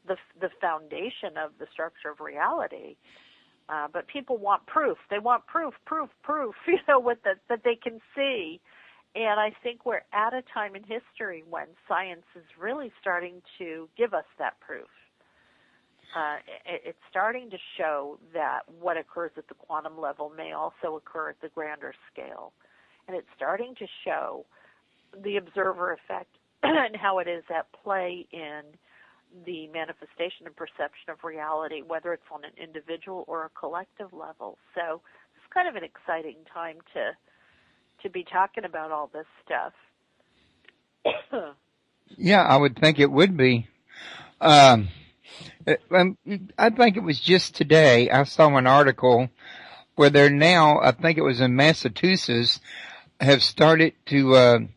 the foundation of the structure of reality. But people want proof. They want proof, that they can see. And I think we're at a time in history when science is really starting to give us that proof. It's starting to show that what occurs at the quantum level may also occur at the grander scale. And it's starting to show the observer effect and how it is at play in the manifestation and perception of reality, whether it's on an individual or a collective level. So it's kind of an exciting time to be talking about all this stuff. Yeah, I would think it would be. I think it was just today I saw an article where they're now, I think it was in Massachusetts, have started to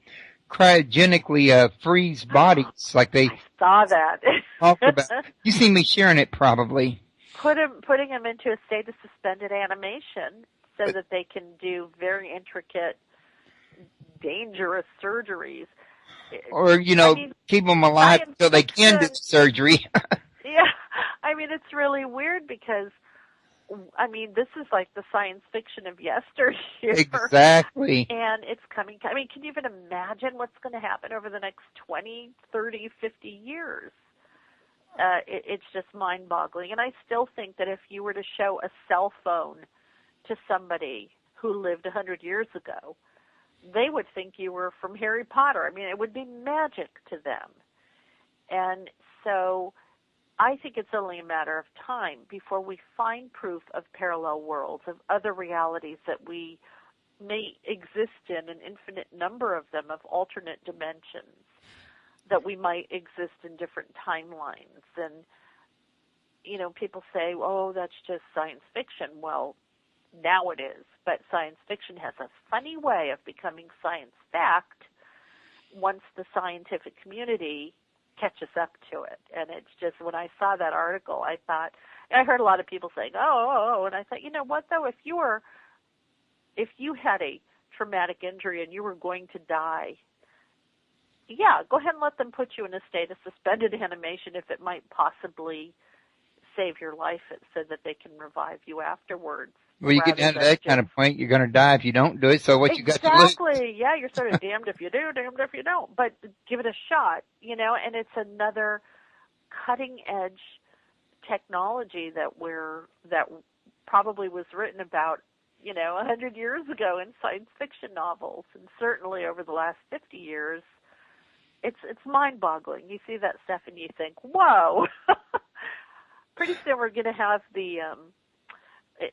cryogenically freeze bodies, like they saw that. talked about. You see me sharing it probably. Putting them into a state of suspended animation so that they can do very intricate, dangerous surgeries. Or, keep them alive until they can do the surgery. Yeah, I mean, it's really weird because, this is like the science fiction of yesteryear. Exactly. And it's coming. Can you even imagine what's going to happen over the next 20, 30, 50 years? It's just mind-boggling. And I still think that if you were to show a cell phone to somebody who lived 100 years ago, they would think you were from Harry Potter. I mean, it would be magic to them. And so I think it's only a matter of time before we find proof of parallel worlds, of other realities that we may exist in, an infinite number of them, of alternate dimensions, that we might exist in different timelines. And, you know, people say, oh, that's just science fiction. Well, now it is. But science fiction has a funny way of becoming science fact once the scientific community catches up to it. And it's just, when I saw that article, I thought, I heard a lot of people saying, oh, and I thought, you know what, though, if you had a traumatic injury and you were going to die, yeah, go ahead and let them put you in a state of suspended animation if it might possibly save your life so that they can revive you afterwards. Well, you get down to that kind of point, you're going to die if you don't do it, so what you got to lose? Exactly, yeah, you're sort of damned if you do, damned if you don't, but give it a shot, you know, and it's another cutting-edge technology that probably was written about, you know, 100 years ago in science fiction novels, and certainly over the last 50 years, it's mind-boggling. You see that stuff and you think, whoa! Pretty soon we're going to have the...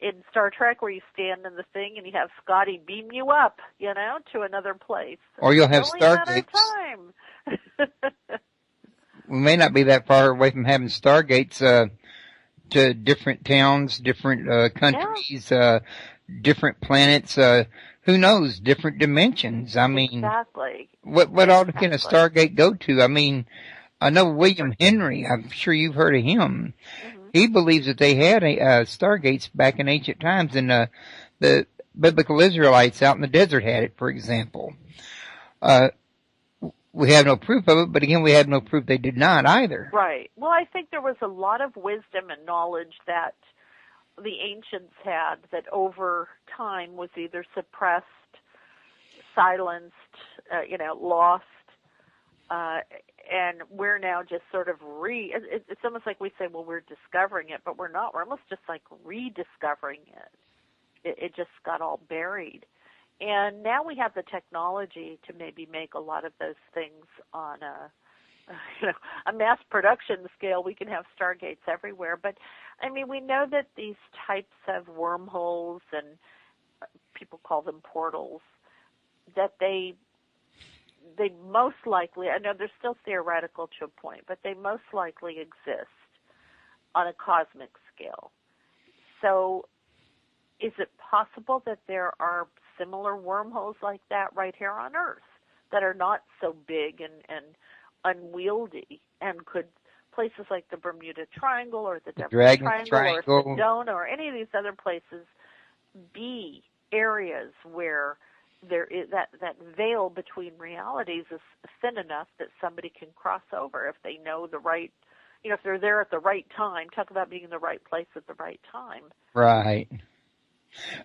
in Star Trek where you stand in the thing and you have Scotty beam you up, you know, to another place. Or you'll have Stargates. We may not be that far away from having Stargates to different towns, different countries, different planets, who knows, different dimensions. I mean, exactly. What all can a Stargate go to? I mean, I know William Henry, I'm sure you've heard of him. Mm-hmm. He believes that they had Stargates back in ancient times, and the biblical Israelites out in the desert had it, for example. We have no proof of it, but again, we have no proof they did not either. Right. Well, I think there was a lot of wisdom and knowledge that the ancients had that over time was either suppressed, silenced, lost, and we're now just sort of it's almost like we say, well, we're discovering it, but we're not. We're almost just like rediscovering it. It just got all buried. And now we have the technology to maybe make a lot of those things on a mass production scale. We can have Stargates everywhere. But, I mean, we know that these types of wormholes, and people call them portals, that they most likely, I know they're still theoretical to a point, but they most likely exist on a cosmic scale. So is it possible that there are similar wormholes like that right here on Earth that are not so big and unwieldy, and could places like the Bermuda Triangle or the Devil's Triangle or Sedona or any of these other places be areas where there is that veil between realities is thin enough that somebody can cross over if they know the right, if they're there at the right time. Talk about being in the right place at the right time. Right.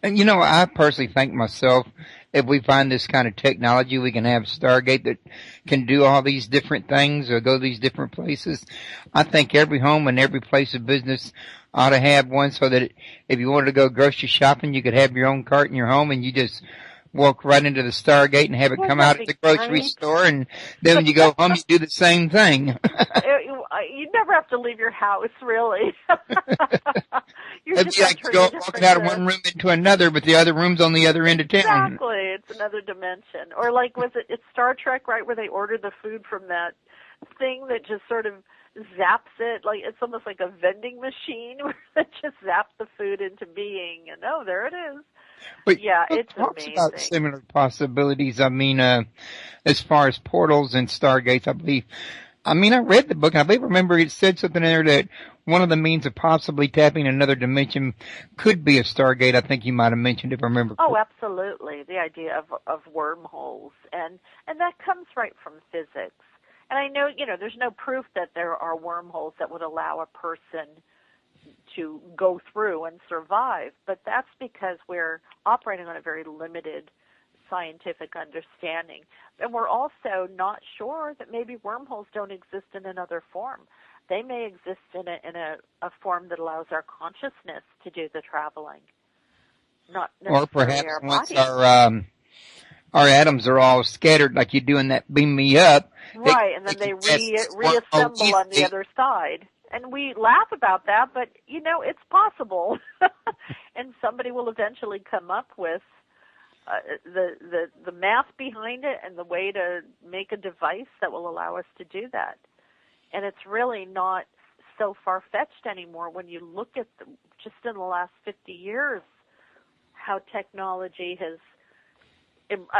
And I personally think myself, if we find this kind of technology, we can have Stargate that can do all these different things or go these different places. I think every home and every place of business ought to have one, so that if you wanted to go grocery shopping, you could have your own cart in your home and you just walk right into the Stargate and have it come out at the grocery store, and then when you go home, you do the same thing. You never have to leave your house, really. It'd be like walking out of one room into another, but the other room's on the other end of town. Exactly. It's another dimension. Or like, it's Star Trek, right, where they order the food from that thing that just sort of zaps it, like it's almost like a vending machine where they just zap the food into being, and there it is. But yeah, it's talks amazing. About similar possibilities. I mean, as far as portals and Stargates, I believe. I mean, I read the book, and I remember it said something in there that one of the means of possibly tapping another dimension could be a Stargate. I think you might have mentioned it, if I remember. Oh, absolutely. The idea of wormholes, and that comes right from physics. And I know, there's no proof that there are wormholes that would allow a person to go through and survive, but that's because we're operating on a very limited scientific understanding. And we're also not sure that maybe wormholes don't exist in another form. They may exist in a form that allows our consciousness to do the traveling. not or necessarily perhaps our once bodies. Our atoms are all scattered like you do in that Beam Me Up. Right, and then they reassemble on the other side. And we laugh about that, but, you know, it's possible. And somebody will eventually come up with the math behind it and the way to make a device that will allow us to do that. And it's really not so far-fetched anymore when you look at just in the last 50 years how technology has.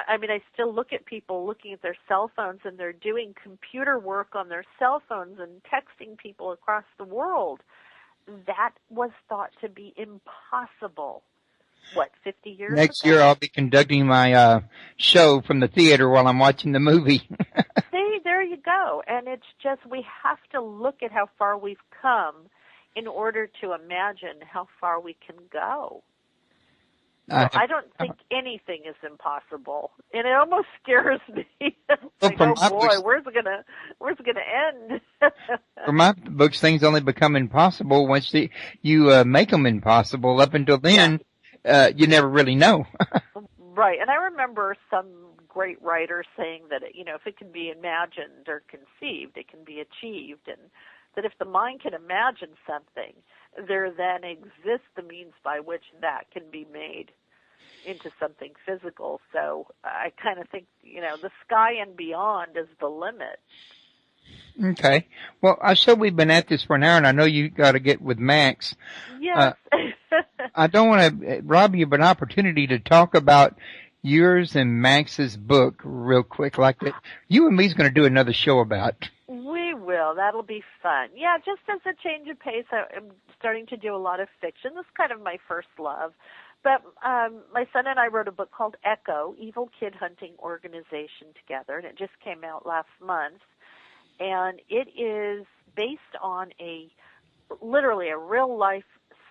I mean, I still look at people looking at their cell phones, and they're doing computer work on their cell phones and texting people across the world. That was thought to be impossible, 50 years ago? Next year I'll be conducting my show from the theater while I'm watching the movie. See, there you go. And it's just, we have to look at how far we've come in order to imagine how far we can go. So I don't think anything is impossible, and it almost scares me. Like, oh boy, where's it gonna end? For my books, things only become impossible once you make them impossible. Up until then, you never really know. Right, and I remember some great writers saying that if it can be imagined or conceived, it can be achieved, and that if the mind can imagine something, there then exists the means by which that can be made into something physical. So I kind of think, the sky and beyond is the limit. Okay. Well, I said we've been at this for an hour, and I know you got to get with Max. Yes. I don't want to rob you of an opportunity to talk about yours and Max's book real quick, like that. You and me's going to do another show about. We will. That'll be fun. Yeah, just as a change of pace, I'm starting to do a lot of fiction. This is kind of my first love. But my son and I wrote a book called Echo, Evil Kid Hunting Organization, together, and it just came out last month. And it is based on literally a real-life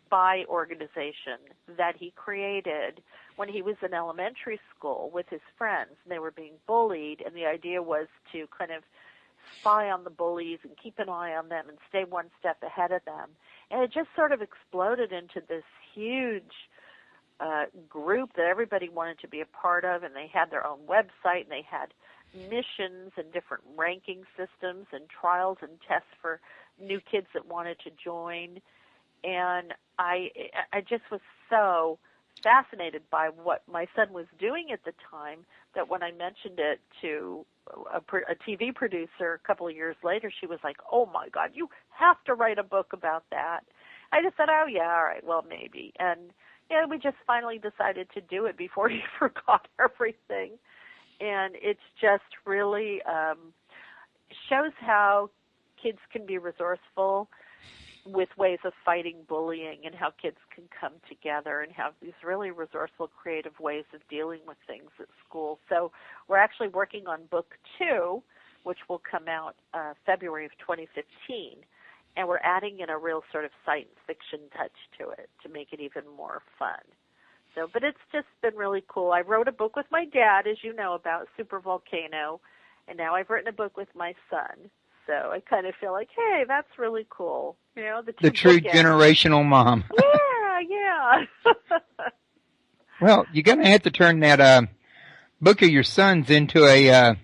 spy organization that he created when he was in elementary school with his friends. And they were being bullied, and the idea was to kind of spy on the bullies and keep an eye on them and stay one step ahead of them. And it just sort of exploded into this huge group that everybody wanted to be a part of, and they had their own website, and they had missions and different ranking systems and trials and tests for new kids that wanted to join. And I just was so fascinated by what my son was doing at the time that when I mentioned it to a TV producer a couple of years later, she was like, "Oh my God, you have to write a book about that." I just said, "Oh yeah, all right, well maybe." And we just finally decided to do it before he forgot everything. And it's just really shows how kids can be resourceful with ways of fighting bullying, and how kids can come together and have these really resourceful, creative ways of dealing with things at school. So we're actually working on book 2, which will come out February of 2015. And we're adding in a real sort of science fiction touch to it to make it even more fun. So, but it's just been really cool. I wrote a book with my dad, as you know, about supervolcano, and now I've written a book with my son. So I kind of feel like, hey, that's really cool. The true generational mom. Yeah. Well, you're going to have to turn that book of your son's into a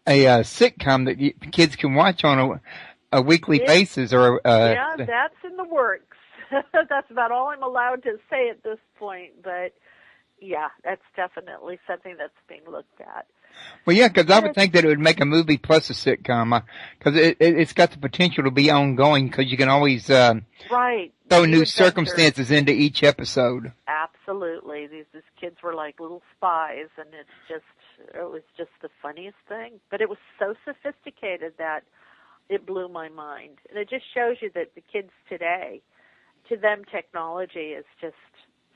sitcom that kids can watch on a weekly basis, or yeah, that's in the works. That's about all I'm allowed to say at this point, but yeah, that's definitely something that's being looked at. Well, yeah, because I would think that it would make a movie plus a sitcom, because it's got the potential to be ongoing, because you can always throw new circumstances into each episode. Absolutely. These kids were like little spies, and it was just the funniest thing. But it was so sophisticated that it blew my mind. And it just shows you that the kids today, to them, technology is just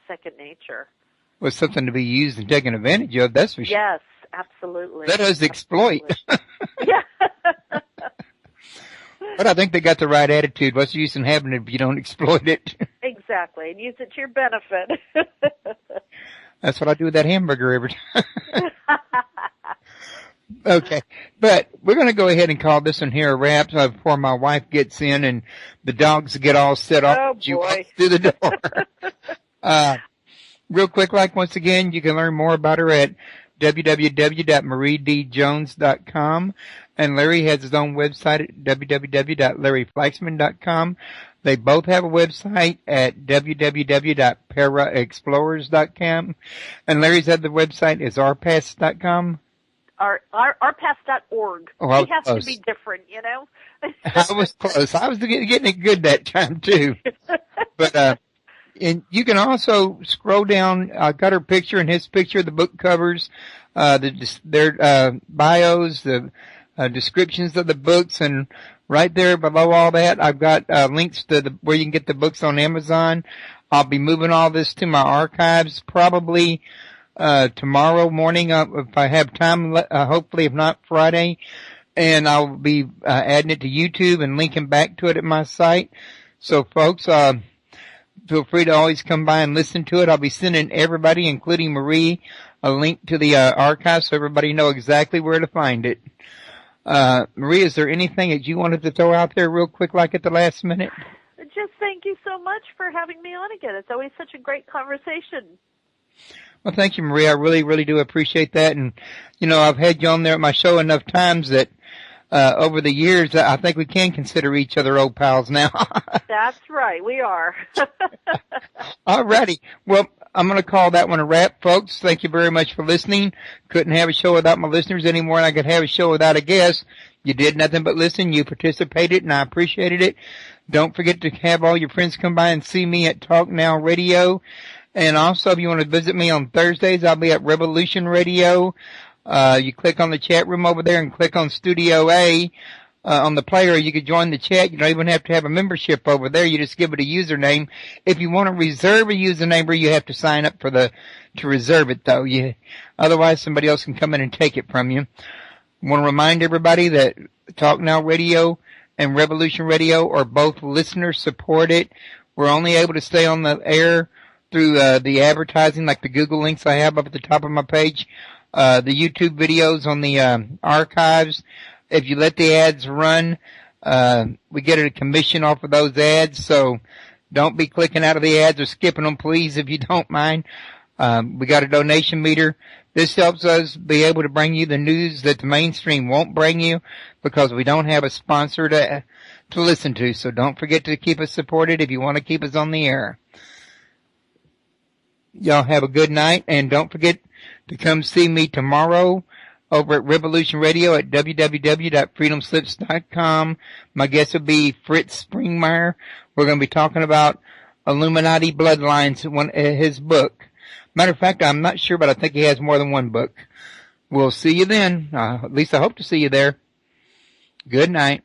second nature. Well, something to be used and taken advantage of, that's for sure. Yes, absolutely. Let us exploit. Yeah. But I think they got the right attitude. What's the use in having it if you don't exploit it? Exactly, and use it to your benefit. That's what I do with that hamburger every time. Okay, but we're going to go ahead and call this one here a wrap before my wife gets in and the dogs get all set off through the door. real quick, once again, you can learn more about her at www.mariedjones.com. And Larry has his own website at www.larryflaxman.com. They both have a website at www.paraexplorers.com. And Larry's other website is rpass.com. Rpass.org. Oh, He has to be different, you know? I was close. I was getting it good that time, too. But, and you can also scroll down. I got her picture and his picture, the book covers, their bios, the descriptions of the books, and right there below all that, I've got links to where you can get the books on Amazon. I'll be moving all this to my archives probably tomorrow morning if I have time. Hopefully, if not Friday, and I'll be adding it to YouTube and linking back to it at my site. So, folks, feel free to always come by and listen to it. I'll be sending everybody, including Marie, a link to the archive so everybody know exactly where to find it. Marie, is there anything that you wanted to throw out there real quick, at the last minute? Just thank you so much for having me on again. It's always such a great conversation. Well, thank you, Marie. I really, really do appreciate that. And, I've had you on there at my show enough times that over the years, I think we can consider each other old pals now. That's right. We are. All righty. Well, I'm going to call that one a wrap, folks. Thank you very much for listening. Couldn't have a show without my listeners any more than I could have a show without a guest. You did nothing but listen. You participated, and I appreciated it. Don't forget to have all your friends come by and see me at Talk Now Radio. And also, if you want to visit me on Thursdays, I'll be at Revolution Radio. You click on the chat room over there and click on Studio A on the player. You can join the chat. You don't even have to have a membership over there. You just give it a username. If you want to reserve a username, you have to sign up to reserve it, though. Otherwise, somebody else can come in and take it from you. I want to remind everybody that Talk Now Radio and Revolution Radio are both listener supported. We're only able to stay on the air through the advertising, like the Google links I have up at the top of my page. The YouTube videos on the archives. If you let the ads run, we get a commission off of those ads, so don't be clicking out of the ads or skipping them, please, if you don't mind. We got a donation meter. This helps us be able to bring you the news that the mainstream won't bring you because we don't have a sponsor to listen to, so don't forget to keep us supported if you want to keep us on the air. Y'all have a good night, and don't forget to come see me tomorrow over at Revolution Radio at www.freedomslips.com. My guest will be Fritz Springmeier. We're going to be talking about Illuminati Bloodlines, his book. Matter of fact, I'm not sure, but I think he has more than one book. We'll see you then. At least I hope to see you there. Good night.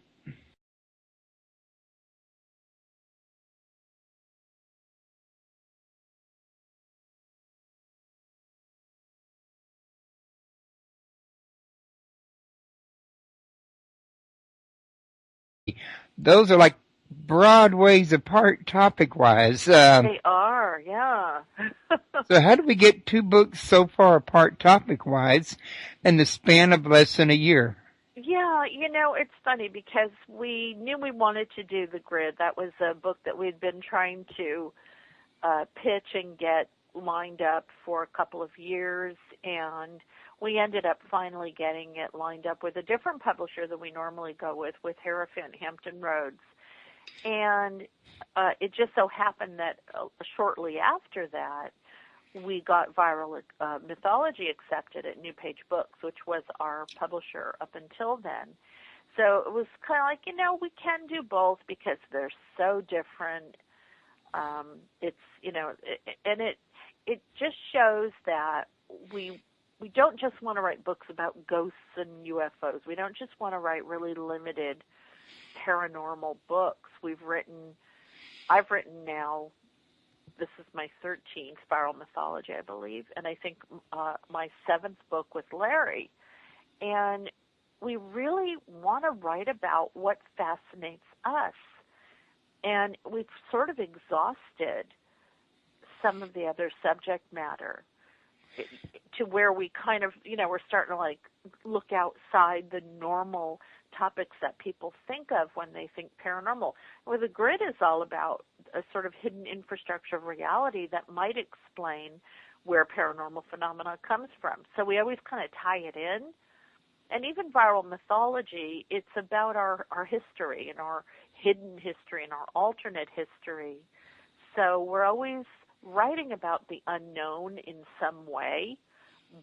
Those are like broad ways apart topic-wise. They are, yeah. So how do we get two books so far apart topic-wise in the span of less than a year? Yeah, it's funny because we knew we wanted to do The Grid. That was a book that we'd been trying to pitch and get lined up for a couple of years, and we ended up finally getting it lined up with a different publisher than we normally go with Hierophant Hampton Roads. And it just so happened that shortly after that, we got Viral Mythology accepted at New Page Books, which was our publisher up until then. So it was kind of like, we can do both because they're so different. And it just shows that we don't just want to write books about ghosts and UFOs. We don't just want to write really limited paranormal books. I've written now, this is my 13th, Viral Mythology, I believe, and I think my 7th book with Larry. And we really want to write about what fascinates us. And we've sort of exhausted some of the other subject matter to where we kind of, we're starting to look outside the normal topics that people think of when they think paranormal. Where The Grid is all about a sort of hidden infrastructure of reality that might explain where paranormal phenomena comes from. So we always kind of tie it in. And even viral mythology, it's about our history and our hidden history and our alternate history. So we're always writing about the unknown in some way,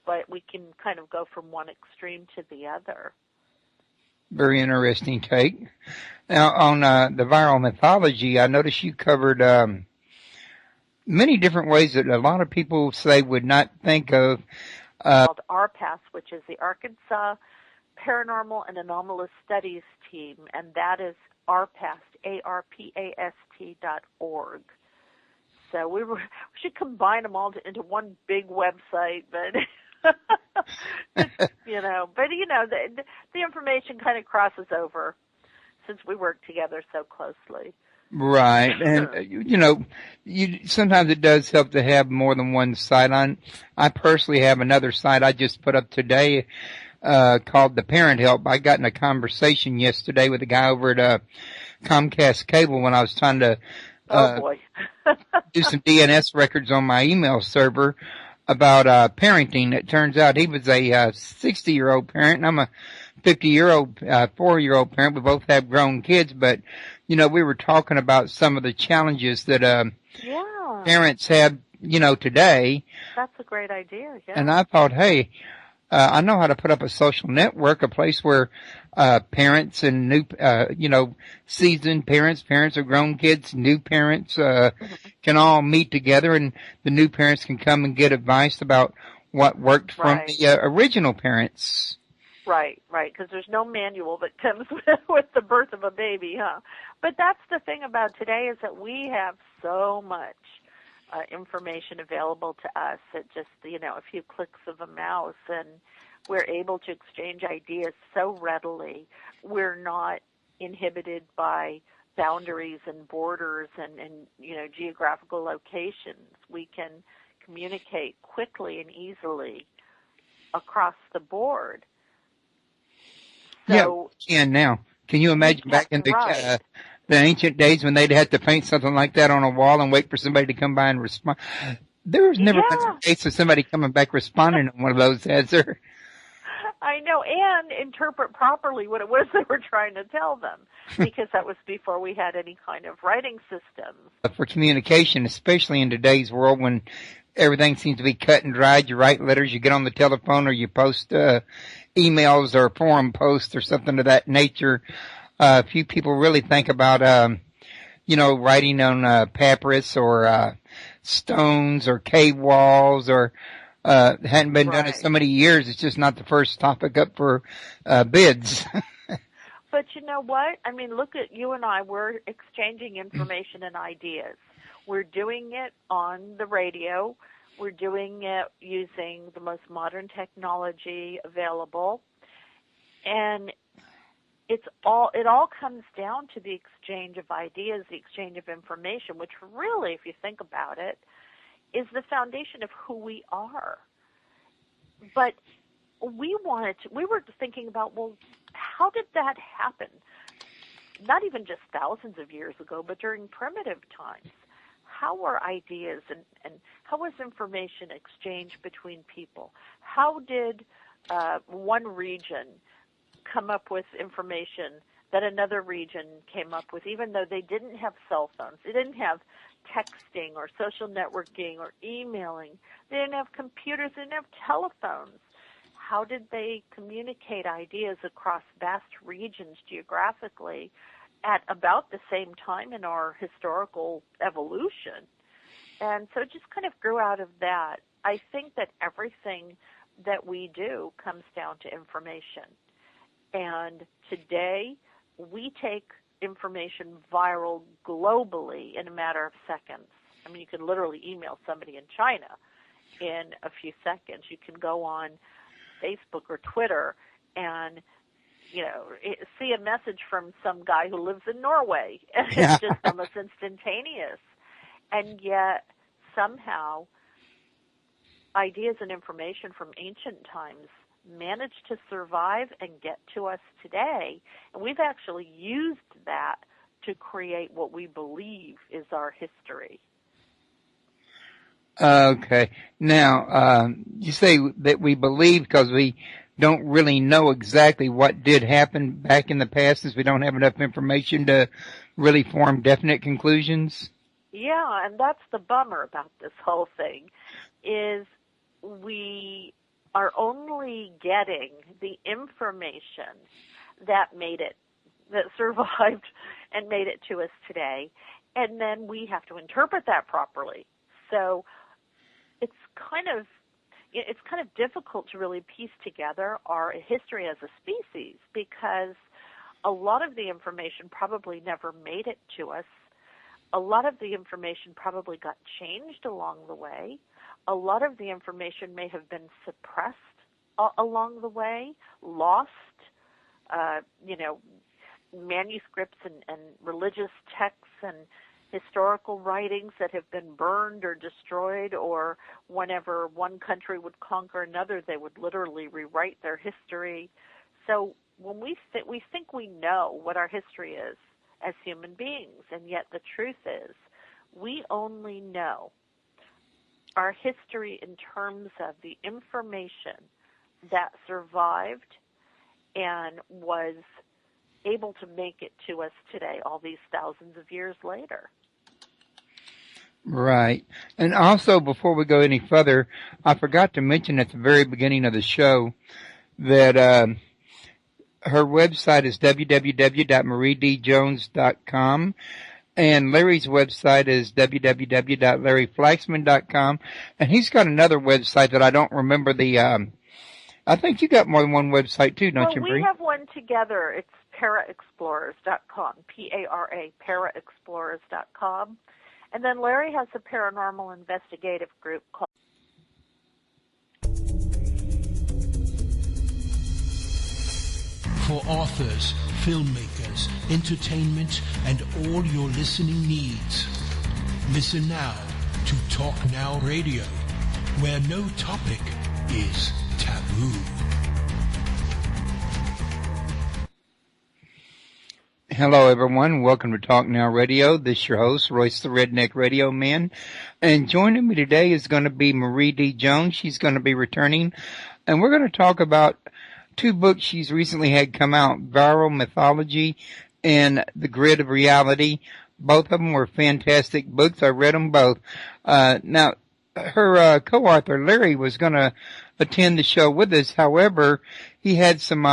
but we can kind of go from one extreme to the other. Very interesting take. Now, on the viral mythology, I noticed you covered many different ways that a lot of people say would not think of. Called RPAS, which is the Arkansas Paranormal and Anomalous Studies Team, and that is RPAST, ARPAST.org. So we should combine them all into one big website, but the information kind of crosses over since we work together so closely. Right, and sometimes it does help to have more than one site on. I personally have another site I just put up today called The Parent Help. I got in a conversation yesterday with a guy over at Comcast Cable when I was trying to do some DNS records on my email server about parenting. It turns out he was a 60-year-old parent, and I'm a 50-year-old, 4-year-old parent. We both have grown kids, but we were talking about some of the challenges that parents have, today. That's a great idea, yeah. And I thought, hey, I know how to put up a social network, a place where parents and new, seasoned parents of grown kids, new parents can all meet together, and the new parents can come and get advice about what worked from the original parents. Right, because there's no manual that comes with the birth of a baby, huh? But that's the thing about today, is that we have so much information available to us at just, a few clicks of a mouse, and we're able to exchange ideas so readily. We're not inhibited by boundaries and borders and geographical locations. We can communicate quickly and easily across the board. So, yeah, and now, can you imagine back in the ancient days when they'd have to paint something like that on a wall and wait for somebody to come by and respond? There was never been a case of somebody coming back responding on one of those, has there? I know, and interpret properly what it was they were trying to tell them, because that was before we had any kind of writing systems. For communication, especially in today's world when everything seems to be cut and dried, you write letters, you get on the telephone, or you post emails or forum posts or something of that nature. Few people really think about, writing on papyrus or stones or cave walls, or hadn't been done in so many years. It's just not the first topic up for bids. But you know what? I mean, look at you and I. We're exchanging information and ideas. We're doing it on the radio. We're doing it using the most modern technology available. And it all comes down to the exchange of ideas, the exchange of information, which really, if you think about it, is the foundation of who we are. But we were thinking about, well, how did that happen? Not even just thousands of years ago, but during primitive times. How were ideas and how was information exchanged between people? How did one region come up with information that another region came up with, even though they didn't have cell phones? They didn't have texting or social networking or emailing. They didn't have computers. They didn't have telephones. How did they communicate ideas across vast regions geographically at about the same time in our historical evolution? And so it just kind of grew out of that. I think that everything that we do comes down to information. And today we take information viral globally in a matter of seconds. I mean, you can literally email somebody in China in a few seconds. You can go on Facebook or Twitter and, see a message from some guy who lives in Norway. And it's just almost instantaneous. And yet, somehow, ideas and information from ancient times managed to survive and get to us today. And we've actually used that to create what we believe is our history. Okay. Now, you say that we believe because we don't really know exactly what did happen back in the past, since we don't have enough information to really form definite conclusions? Yeah, and that's the bummer about this whole thing, is we are only getting the information that survived and made it to us today, and then we have to interpret that properly. So it's kind of difficult to really piece together our history as a species, because a lot of the information probably never made it to us. A lot of the information probably got changed along the way. A lot of the information may have been suppressed along the way, lost, manuscripts and religious texts and historical writings that have been burned or destroyed, or whenever one country would conquer another, they would literally rewrite their history. So when we think we know what our history is as human beings, and yet the truth is we only know our history in terms of the information that survived and was able to make it to us today, all these thousands of years later. Right. And also, before we go any further, I forgot to mention at the very beginning of the show that her website is www.mariedjones.com, and Larry's website is www.larryflaxman.com, and he's got another website that I don't remember the, I think you got more than one website too, don't you, Marie? We have one together. It's paraexplorers.com, P-A-R-A, paraexplorers.com. And then Larry has a paranormal investigative group called for authors, filmmakers, entertainment, and all your listening needs. Listen now to Talk Now Radio, where no topic is taboo. Hello, everyone. Welcome to Talk Now Radio. This is your host, Royce the Redneck Radio Man. And joining me today is going to be Marie D. Jones. She's going to be returning. And we're going to talk about two books she's recently had come out, Viral Mythology and The Grid of Reality. Both of them were fantastic books. I read them both. Now, her co-author, Larry, was going to attend the show with us. However, he had some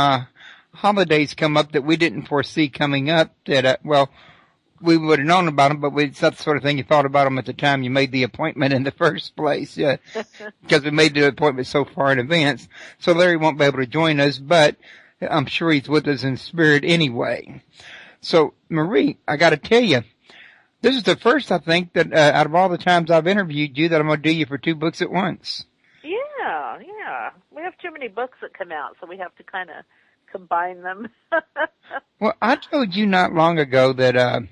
holidays come up that we didn't foresee coming up that, we would have known about them, but it's not the sort of thing you thought about them at the time you made the appointment in the first place, because we made the appointment so far in advance. So Larry won't be able to join us, but I'm sure he's with us in spirit anyway. So, Marie, I got to tell you, this is the first, I think, that out of all the times I've interviewed you, that I'm going to do you for two books at once. Yeah. We have too many books that come out, so we have to kind of combine them. Well, I told you not long ago that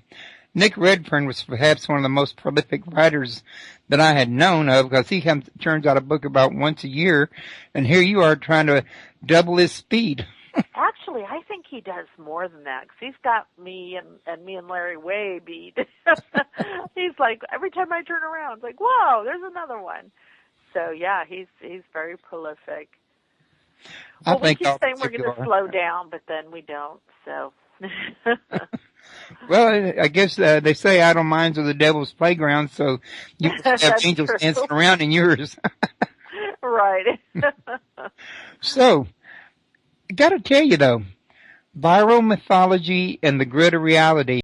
Nick Redfern was perhaps one of the most prolific writers that I had known of, because he turns out a book about once a year, and here you are trying to double his speed. Actually, I think he does more than that, because he's got me and Larry way beat. He's like, every time I turn around, it's like, whoa, there's another one. So yeah, he's very prolific. Well, we keep saying we're going to slow down, but then we don't, so. Well, I guess they say idle minds are the devil's playground, so you have angels dancing around in yours. Right. So, I got to tell you, though, Viral Mythology and The Grid of Reality